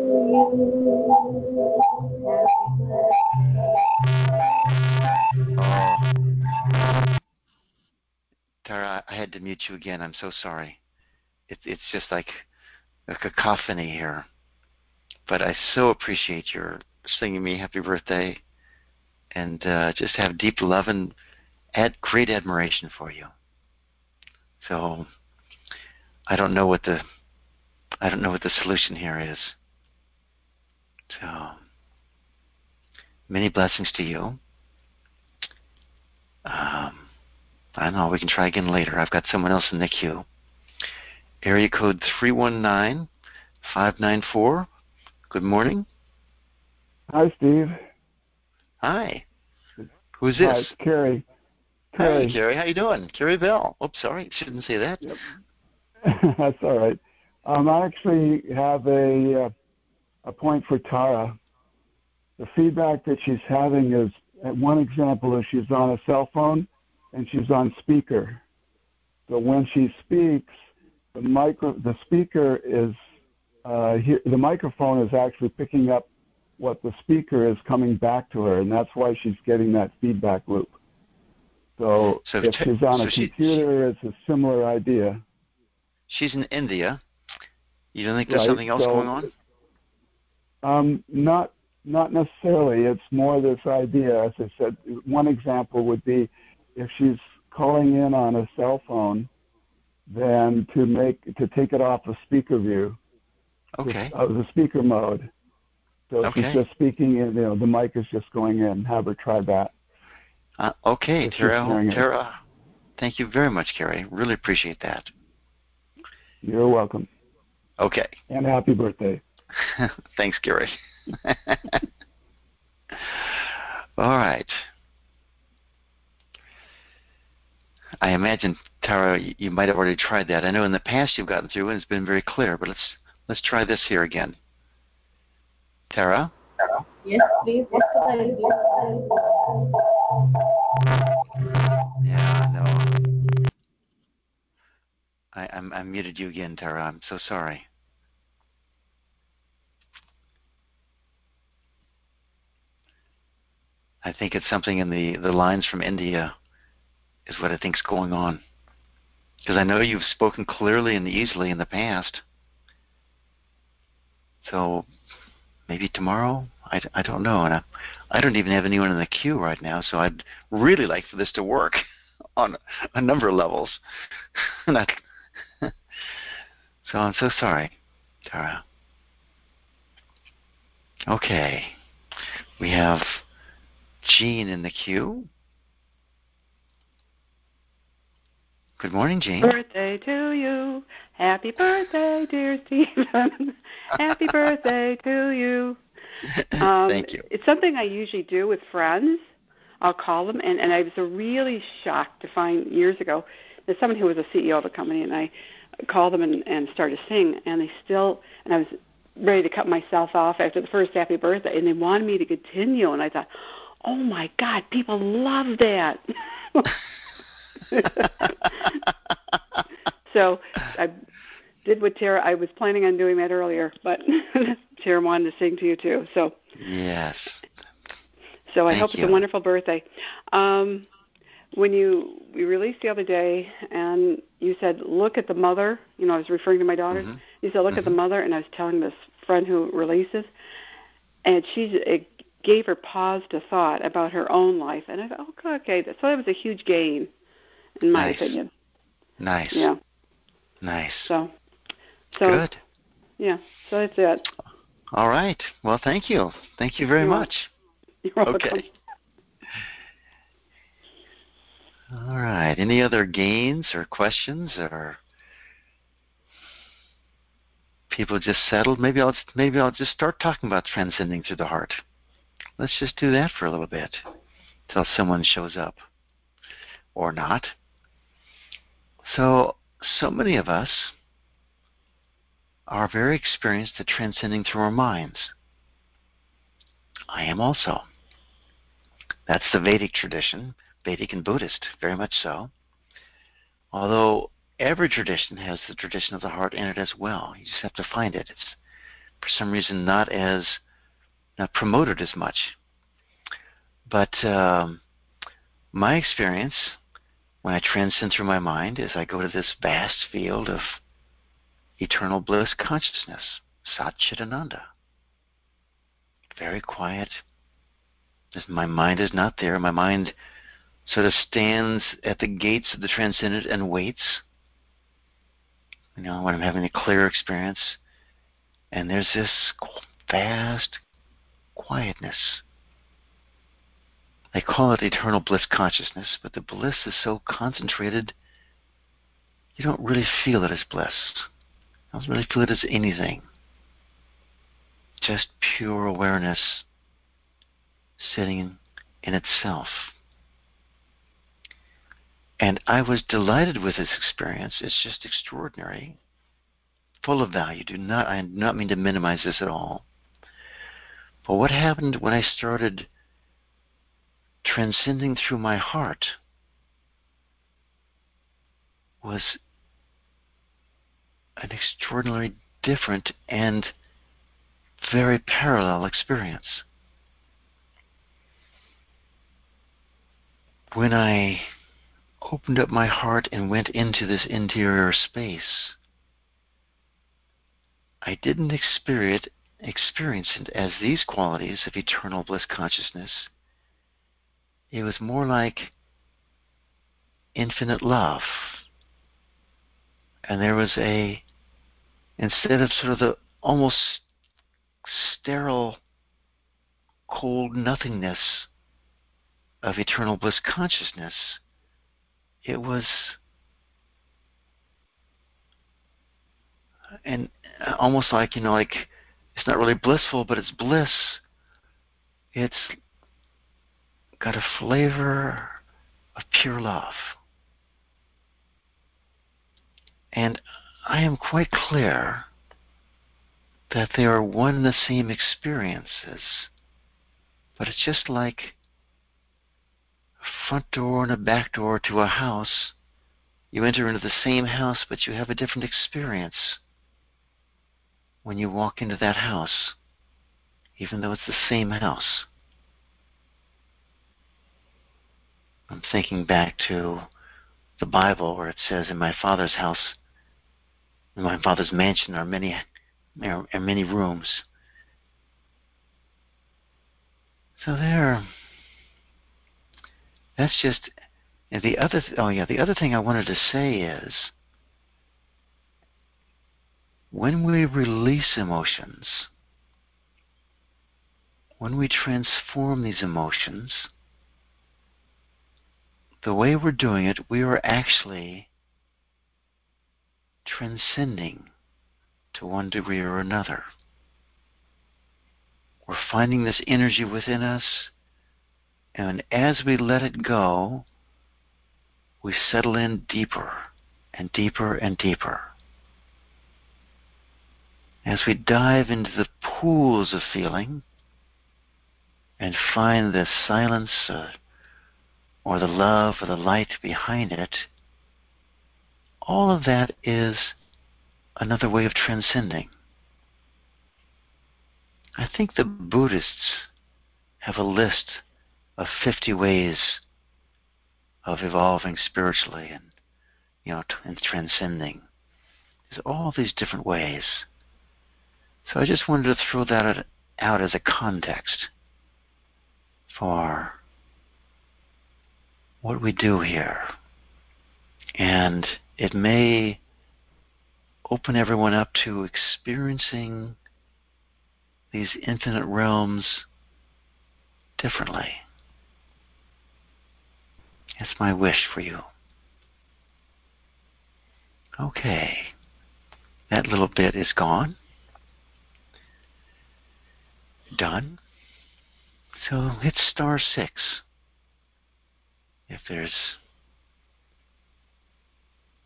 Tara, I had to mute you again. I'm so sorry. It's just like a cacophony here. But I so appreciate your singing me happy birthday, and just have deep love and great admiration for you. So I don't know what the solution here is. So many blessings to you. I don't know, we can try again later. I've got someone else in the queue. Area code 319-594. Good morning.
Hi, Steve.
Hi. Who's this?
Hi, it's Carrie.
Hey, Carrie. How you doing? Carrie Bell. Oops, sorry. Shouldn't say that.
Yep. That's all right. I actually have a point for Tara. The feedback that she's having is, one example is she's on a cell phone and she's on speaker. So when she speaks, the speaker is the microphone is actually picking up what the speaker is coming back to her, and that's why she's getting that feedback loop. So if she's on a computer, it's a similar idea.
She's in India. You don't think there's something else going on?
Not necessarily. It's more this idea. As I said, one example would be if she's calling in on a cell phone, then to take it off of speaker view, the speaker mode. So if she's just speaking in, the mic is just going in. Have her try that.
Okay, Tara. Thank you very much, Carrie. Really appreciate that.
You're welcome.
Okay.
And happy birthday.
Thanks, Gary. All right. I imagine, Tara, you might have already tried that. I know in the past you've gotten through and it's been very clear, but let's try this here again. Tara?
Yes, please. What could I do?
Yeah, no. I muted you again, Tara. I'm so sorry. I think it's something in the lines from India is what I think's going on. Because I know you've spoken clearly and easily in the past. So maybe tomorrow. I don't know, and I don't even have anyone in the queue right now. So I'd really like for this to work on a number of levels. So I'm so sorry, Tara. Okay, we have Jean in the queue. Good morning, Jean.
Birthday to you. Happy birthday, dear Stephen. Happy birthday to you.
Thank you.
It's something I usually do with friends. I'll call them, and I was really shocked to find years ago that someone who was a CEO of a company, and I called them and started to sing, and I was ready to cut myself off after the first happy birthday, and they wanted me to continue, and I thought, oh my God, people love that. So I did what Tara, I was planning on doing that earlier, but Tara wanted to sing to you too. So
yes.
So I hope it's a wonderful birthday. When we released the other day, and you said, look at the mother, I was referring to my daughters. Mm-hmm. You said, look at the mother, and I was telling this friend who releases, and it gave her pause to thought about her own life. And I thought, okay, so that was a huge gain, in my opinion.
Nice.
Yeah.
Nice.
So
good.
Yeah, so that's it.
All right. Well, thank you. Thank you very much.
You're welcome.
Okay. All right. Any other gains or questions, or people just settled? Maybe I'll just start talking about transcending through the heart. Let's just do that for a little bit until someone shows up, or not. So many of us are very experienced at transcending through our minds. I am also. That's the Vedic tradition. Vedic and Buddhist, very much so. Although every tradition has the tradition of the heart in it as well. You just have to find it. It's, for some reason, not promoted as much. But my experience when I transcend through my mind is I go to this vast field of eternal bliss consciousness, Satchidananda. Very quiet. My mind is not there. My mind sort of stands at the gates of the transcendent and waits. When I'm having a clear experience, and there's this vast quietness. They call it eternal bliss consciousness, but the bliss is so concentrated, you don't really feel it as bliss. You don't really feel it as anything. Just pure awareness sitting in itself. And I was delighted with this experience. It's just extraordinary, full of value. I do not mean to minimize this at all. But what happened when I started transcending through my heart was an extraordinarily different and very parallel experience. When I opened up my heart and went into this interior space, I didn't experience it as these qualities of eternal bliss consciousness. It was more like infinite love. And there was instead of sort of the almost sterile, cold nothingness of eternal bliss consciousness, it was almost like, it's not really blissful, but it's bliss. It's got a flavor of pure love. And I am quite clear that they are one and the same experiences, but it's just like a front door and a back door to a house. You enter into the same house, but you have a different experience when you walk into that house, even though it's the same house. I'm thinking back to the Bible where it says, in my Father's house, in my Father's mansion are many rooms. So there. That's just the other. The other thing I wanted to say is when we release emotions, when we transform these emotions, the way we're doing it, we are actually transcending to one degree or another. We're finding this energy within us, and as we let it go, we settle in deeper and deeper and deeper. As we dive into the pools of feeling and find the silence or the love or the light behind it, all of that is another way of transcending. I think the Buddhists have a list of 50 ways of evolving spiritually and, and transcending. There's all these different ways. So I just wanted to throw that out as a context for what we do here. And it may open everyone up to experiencing these infinite realms differently. That's my wish for you. Okay. That little bit is gone. Done. So hit *6 if there's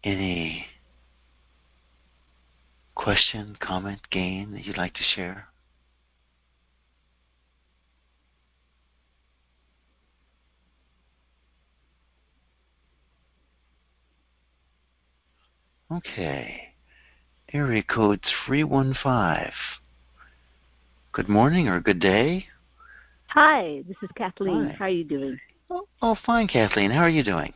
any question, comment, gain that you'd like to share. Okay. Area code 315. Good morning or good day.
Hi, this is Kathleen.
Hi.
How are you doing?
Oh, fine, Kathleen. How are you doing?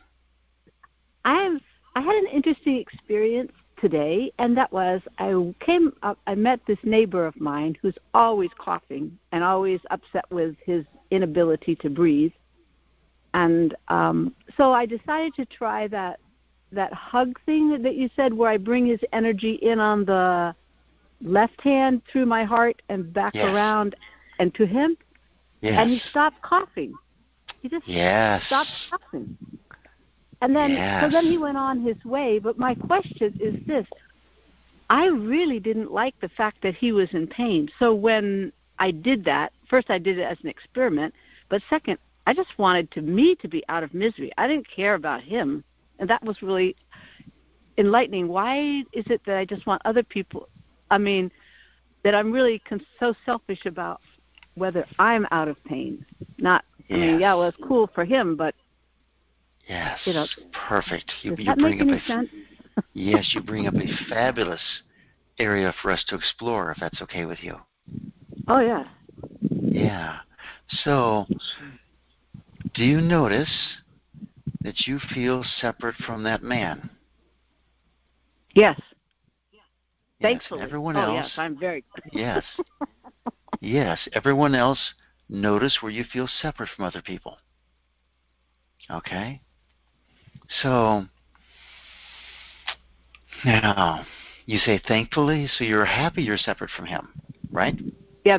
I had an interesting experience today, and that was I met this neighbor of mine who's always coughing and always upset with his inability to breathe. And so I decided to try that hug thing that you said, where I bring his energy in on the left hand through my heart and back around and to him.
Yes.
And he stopped coughing. He just stopped coughing. And then so then he went on his way. But my question is this. I really didn't like the fact that he was in pain. So when I did that, first I did it as an experiment, but second, I just wanted me to be out of misery. I didn't care about him. And that was really enlightening. Why is it that I just want other people, that I'm really so selfish about whether I'm out of pain? Not, it's cool for him, but
yes, perfect.
Does that make any sense?
Yes, you bring up a fabulous area for us to explore, if that's okay with you.
Oh, yeah.
Yeah. So, do you notice that you feel separate from that man?
Yes.
Thankfully. Everyone else.
Yes, I'm very.
Yes. Yes. Everyone else, notice where you feel separate from other people. Okay? So, now, you say thankfully, so you're happy you're separate from him, right?
Yeah,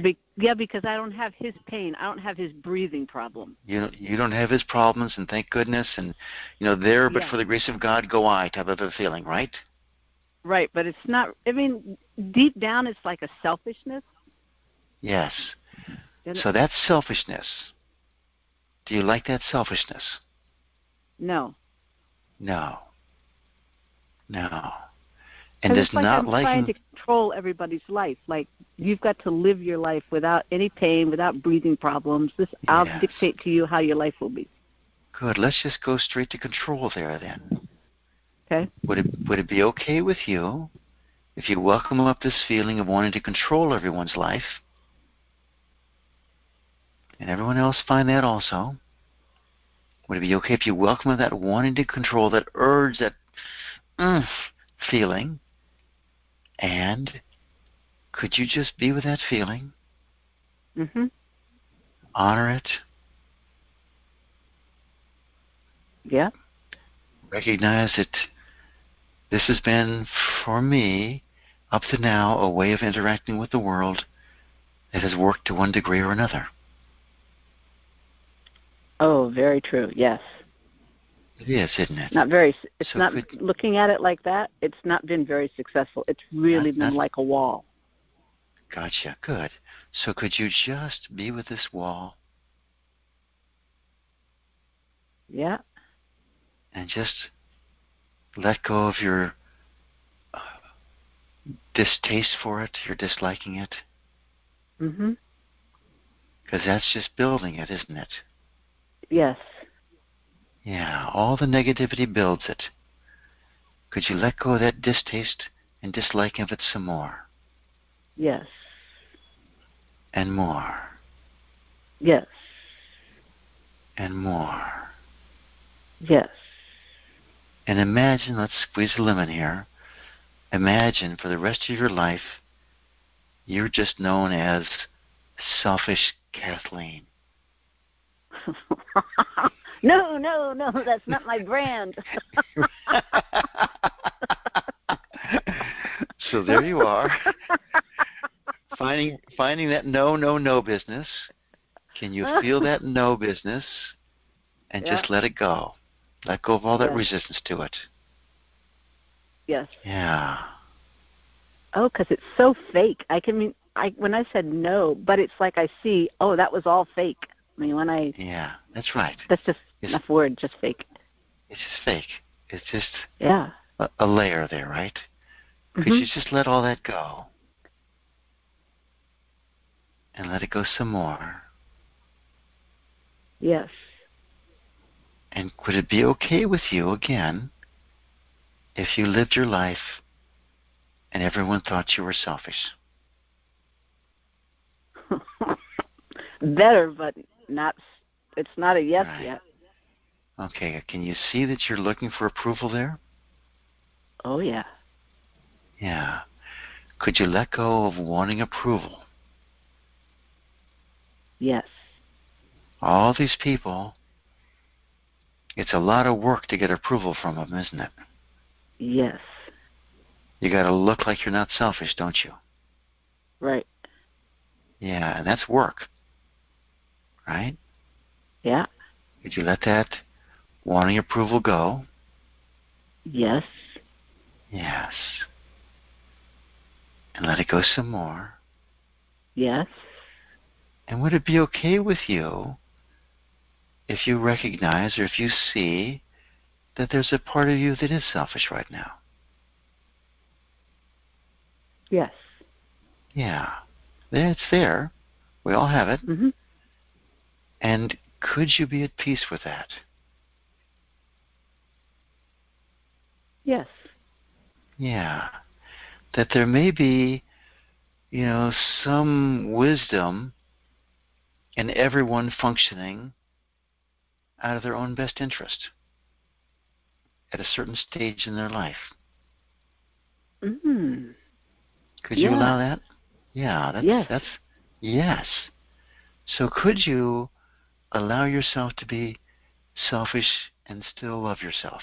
because I don't have his pain. I don't have his breathing problem.
You don't have his problems, and thank goodness, and, but for the grace of God, go I, type of a feeling, right?
Right, but it's not, deep down it's like a selfishness.
Yes. So that's selfishness. Do you like that selfishness?
No.
No. And does
like
not
I'm trying to control everybody's life. Like, you've got to live your life without any pain, without breathing problems. I'll dictate to you how your life will be.
Good. Let's just go straight to control there then.
Okay.
Would it be okay with you if you welcome up this feeling of wanting to control everyone's life, and everyone else find that also? Would it be okay if you welcome that wanting to control, that urge, that feeling, and could you just be with that feeling?
Mm-hmm.
honor it.
Yeah.
Recognize that this has been, for me, up to now, a way of interacting with the world that has worked to one degree or another.
Oh, very true. Yes.
It is, isn't it?
Looking at it like that, it's not been very successful. It's really been like a wall.
Gotcha. Good. So could you just be with this wall?
Yeah.
And just let go of your distaste for it, your disliking it.
Mhm.
Because that's just building it, isn't it?
Yes.
Yeah, all the negativity builds it. Could you let go of that distaste and disliking of it some more?
Yes.
And more.
Yes.
And more.
Yes.
And imagine, let's squeeze a lemon here. Imagine for the rest of your life, you're just known as Selfish Kathleen.
No, that's not my brand.
So there you are, finding that no business. Can you feel that no business and just let it go? Let go of all that resistance to it.
Yes.
Yeah.
Oh, because it's so fake. When I said no, but it's like I see, oh, that was all fake. I mean,
Yeah, that's right.
That's just enough word, just fake.
It's just fake. It's just a layer there, right? Could you just let all that go? And let it go some more?
Yes.
And would it be okay with you, again, if you lived your life and everyone thought you were selfish?
Better, but it's not a yes yet.
Okay, can you see that you're looking for approval there?
Oh, yeah.
Yeah. Could you let go of wanting approval?
Yes.
All these people, it's a lot of work to get approval from them, isn't it?
Yes.
You got to look like you're not selfish, don't you?
Right.
Yeah, and that's work. Right?
Yeah.
Could you let that wanting approval go?
Yes.
Yes. And let it go some more?
Yes.
And would it be okay with you if you recognize or if you see that there's a part of you that is selfish right now?
Yes.
Yeah. It's there. We all have it.
Mm-hmm.
And could you be at peace with that?
Yes.
Yeah. That there may be, some wisdom in everyone functioning out of their own best interest at a certain stage in their life.
Mm-hmm.
Could you allow that? Yeah. That's yes. So could you allow yourself to be selfish and still love yourself?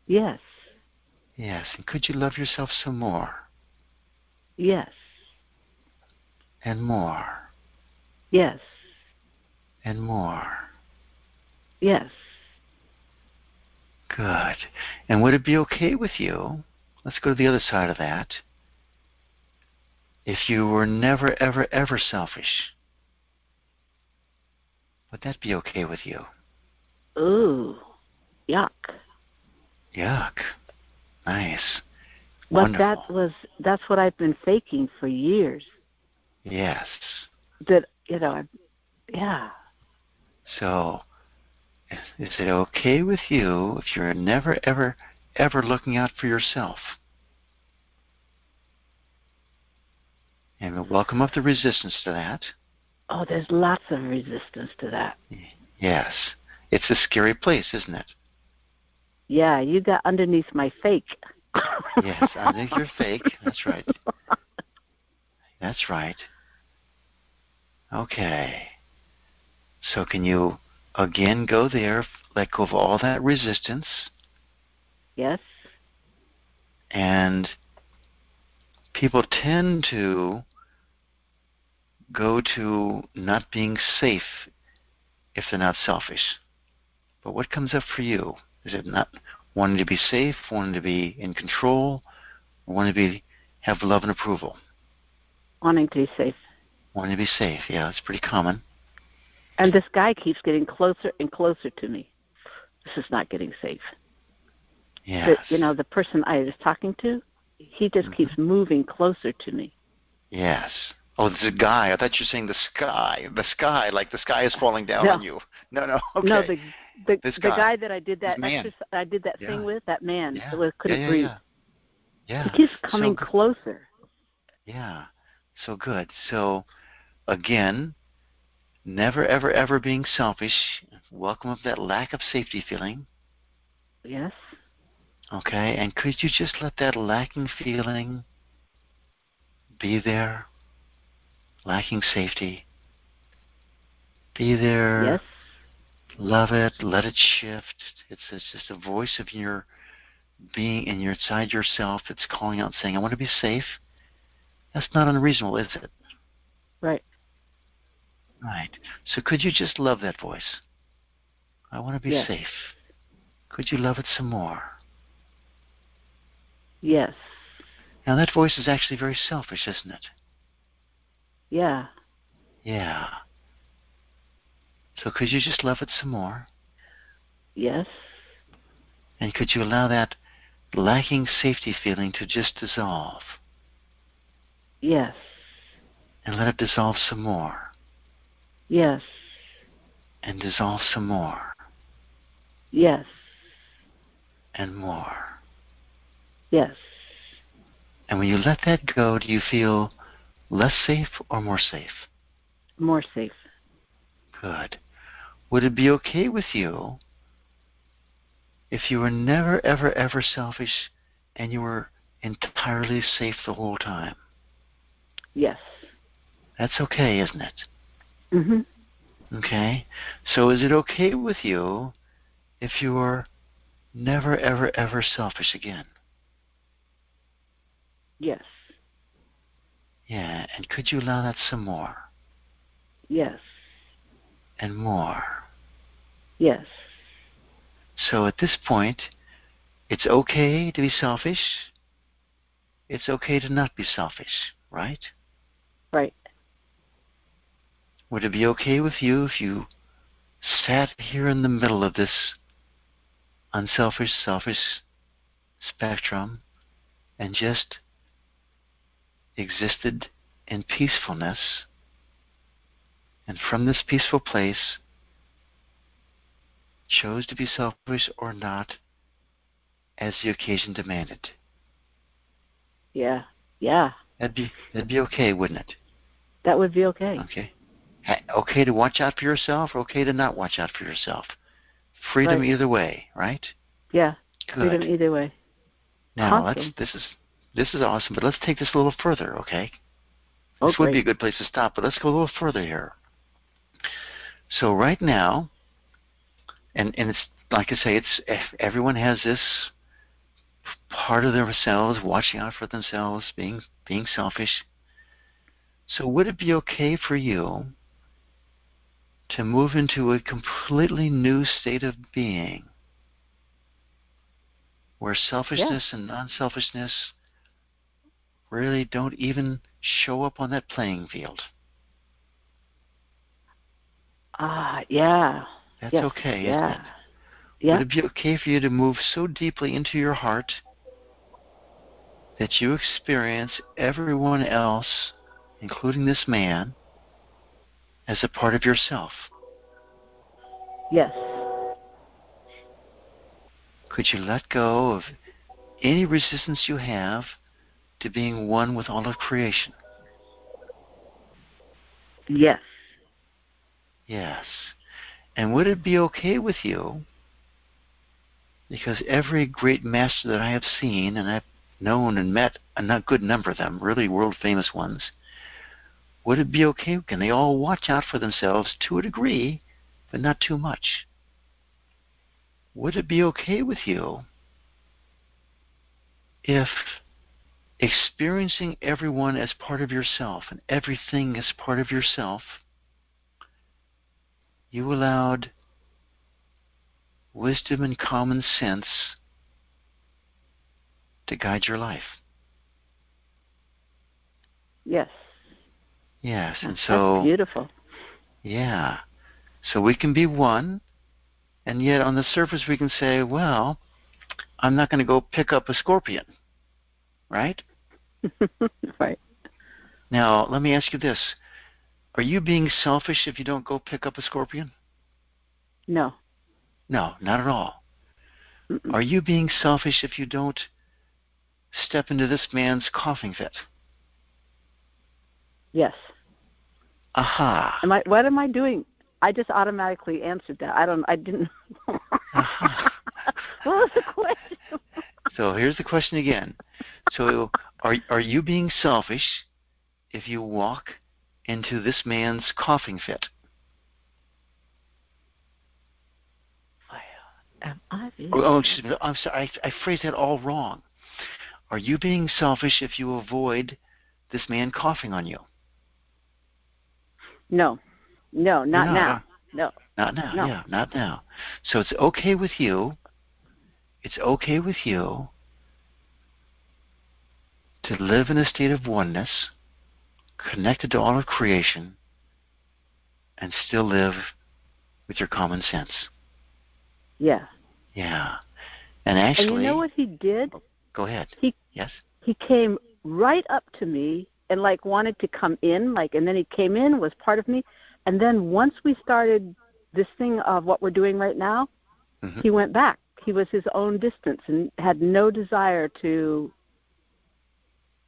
Yes.
Yes. And could you love yourself some more?
Yes.
And more?
Yes.
And more?
Yes.
Good. And would it be okay with you, let's go to the other side of that, if you were never, ever, ever selfish? Would that be okay with you?
Ooh. Yuck.
Yuck. Nice.
But
wonderful.
That's what I've been faking for years.
Yes.
That,
So, is it okay with you if you're never, ever, ever looking out for yourself? And we'll welcome up the resistance to that.
Oh, there's lots of resistance to that.
Yes. It's a scary place, isn't it?
Yeah, you got underneath my fake.
Yes, underneath your fake. That's right. That's right. Okay. So can you again go there, let go of all that resistance?
Yes.
And people tend to go to not being safe if they're not selfish. But what comes up for you? Is it not wanting to be safe, wanting to be in control, or wanting to have love and approval?
Wanting to be safe.
Wanting to be safe, yeah, it's pretty common.
And this guy keeps getting closer and closer to me. This is not getting safe.
Yes.
The person I was talking to, he just keeps moving closer to me.
Yes. Oh, the guy. I thought you were saying the sky. The sky, like the sky is falling down on you. No. Okay.
No, the guy that I did that thing with, that man, couldn't breathe.
Yeah.
He keeps coming closer.
Yeah. So good. So, again, never, ever, ever being selfish. Welcome up that lack of safety feeling.
Yes.
Okay. And could you just let that lacking feeling be there? Lacking safety. Be there.
Yes.
Love it. Let it shift. It's just a voice of your being inside yourself that's calling out saying, I want to be safe. That's not unreasonable, is it?
Right.
Right. So could you just love that voice? I want to be safe. Could you love it some more?
Yes.
Now that voice is actually very selfish, isn't it?
Yeah.
Yeah. So could you just love it some more?
Yes.
And could you allow that lacking safety feeling to just dissolve?
Yes.
And let it dissolve some more.
Yes.
And dissolve some more.
Yes.
And more.
Yes.
And when you let that go, do you feel less safe or more safe?
More safe.
Good. Would it be okay with you if you were never, ever, ever selfish and you were entirely safe the whole time?
Yes.
That's okay, isn't it?
Mm-hmm.
Okay. So is it okay with you if you were never, ever, ever selfish again?
Yes.
Yeah. And could you allow that some more?
Yes.
And more?
Yes.
So at this point, it's okay to be selfish. It's okay to not be selfish, right?
Right.
Would it be okay with you if you sat here in the middle of this unselfish, selfish spectrum and just existed in peacefulness, and from this peaceful place chose to be selfish or not as the occasion demanded?
Yeah. Yeah.
That'd be okay, wouldn't it?
That would be okay.
Okay. Okay to watch out for yourself, or okay to not watch out for yourself? Freedom either way, right?
Yeah.
Good.
Freedom either way.
Now
awesome.
this is awesome, but let's take this a little further, okay? This would be a good place to stop, but let's go a little further here. So right now, and it's like I say, everyone has this part of themselves watching out for themselves, being selfish. So would it be okay for you to move into a completely new state of being where selfishness and non-selfishness really don't even show up on that playing field?
Yeah.
That's okay, isn't it?
Yeah.
Would it be okay for you to move so deeply into your heart that you experience everyone else, including this man, as a part of yourself?
Yes.
Could you let go of any resistance you have to being one with all of creation?
Yes.
Yes. And would it be okay with you, because every great master that I have seen, and I've known and met a good number of them, really world-famous ones, would it be okay? Can they all watch out for themselves to a degree, but not too much? Would it be okay with you if experiencing everyone as part of yourself and everything as part of yourself, you allowed wisdom and common sense to guide your life?
Yes.
Yes, and so
that's beautiful.
Yeah. So we can be one, and yet on the surface we can say, well, I'm not going to go pick up a scorpion, right?
Right.
Now, let me ask you this. Are you being selfish if you don't go pick up a scorpion?
No.
No, not at all.
Mm-mm.
Are you being selfish if you don't step into this man's coughing fit?
Yes.
Aha.
What am I doing? I just automatically answered that. I didn't.
Aha.
What was the question?
So here's the question again. So are you being selfish if you walk into this man's coughing fit?
Am I being
excuse me. I'm sorry. I phrased that all wrong. Are you being selfish if you avoid this man coughing on you?
No, not now. No.
Not now,
no.
Yeah, not now. So it's okay with you. It's okay with you to live in a state of oneness, connected to all of creation, and still live with your common sense.
Yeah.
Yeah. And actually...
And you know what he did?
Go ahead. Yes?
He came right up to me and wanted to come in, and then he came in, was part of me, and then once we started this thing of what we're doing right now, he went back. He was his own distance and had no desire to.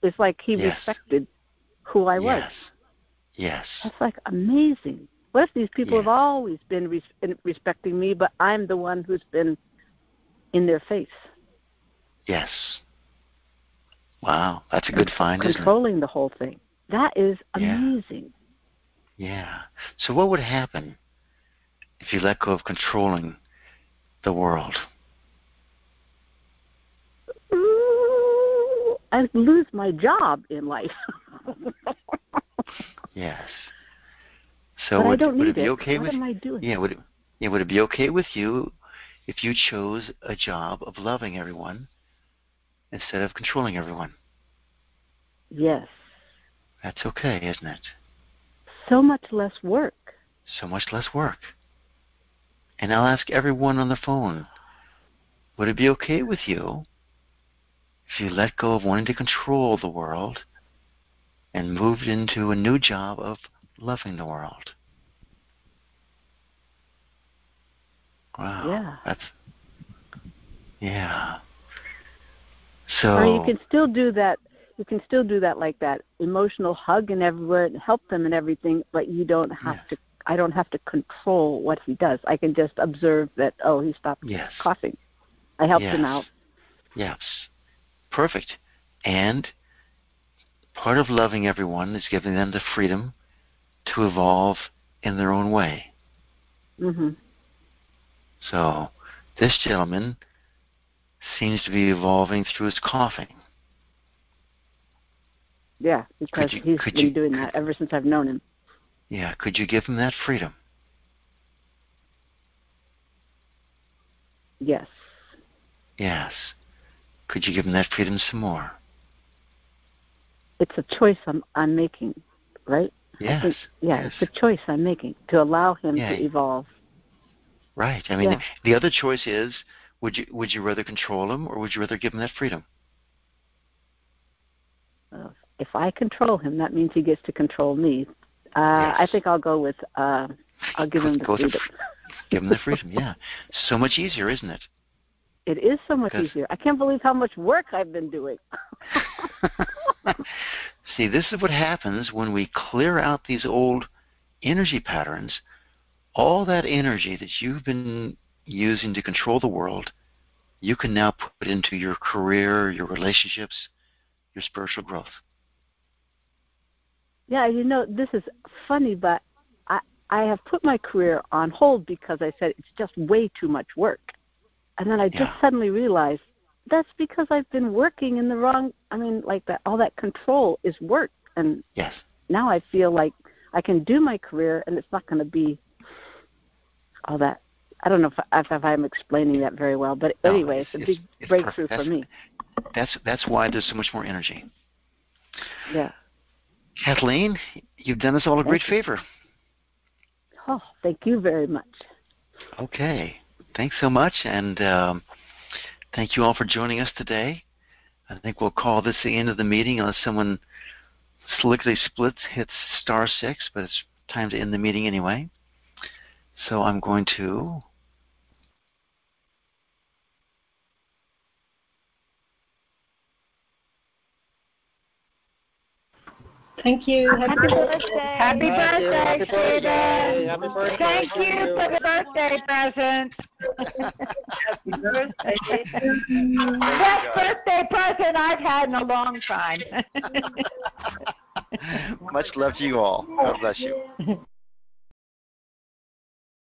It's like he respected who I was.
Yes.
That's amazing. What if these people have always been respecting me, but I'm the one who's been in their face?
Yes. Wow, that's a good find, isn't it?
Controlling the whole thing. That is amazing.
Yeah. So what would happen if you let go of controlling the world?
I'd lose my job in life.
Yes. So
but
would,
I don't
would
need
it be
it.
okay
what
with
am I doing?
Yeah, would it be okay with you if you chose a job of loving everyone instead of controlling everyone?
Yes.
That's okay, isn't it?
So much less work.
So much less work. And I'll ask everyone on the phone, would it be okay with you if you let go of wanting to control the world and moved into a new job of loving the world? Wow.
Yeah.
Yeah. So.
Or you can still do that. You can still do that, like that emotional hug and everywhere, and help them and everything. But you don't have to. I don't have to control what he does. I can just observe that. Oh, he stopped coughing. I helped him out.
Yes. Perfect. And part of loving everyone is giving them the freedom to evolve in their own way.
Mm-hmm.
So this gentleman seems to be evolving through his coughing.
Yeah, because he's been doing that ever since I've known him.
Yeah, could you give him that freedom?
Yes.
Yes. Could you give him that freedom some more?
It's a choice I'm making, right?
Yes.
It's a choice I'm making to allow him to evolve.
Right. I mean, the other choice is, would you rather control him or would you rather give him that freedom?
If I control him, that means he gets to control me. I think I'll go with, I'll give him the freedom.
Give him the freedom, yeah. So much easier, isn't it?
It is so much easier. I can't believe how much work I've been doing.
See, this is what happens when we clear out these old energy patterns. All that energy that you've been using to control the world, you can now put into your career, your relationships, your spiritual growth.
Yeah, this is funny, but I have put my career on hold because I said it's just way too much work. And then I just suddenly realized that's because I've been working in the wrong, all that control is work. And now I feel like I can do my career and it's not going to be all that. I don't know if I'm explaining that very well, but anyway, it's a big breakthrough for me.
That's why there's so much more energy.
Yeah.
Kathleen, you've done us all a great favor.
Oh, thank you very much.
Okay. Thanks so much, and thank you all for joining us today. I think we'll call this the end of the meeting unless someone slickly hits *6, but it's time to end the meeting anyway. So I'm going to...
Thank you.
Happy birthday.
Happy birthday, Stephen.
Happy birthday.
Thank you for the birthday present.
Happy birthday.
Best birthday present I've had in a long time.
Much love to you all. God bless you.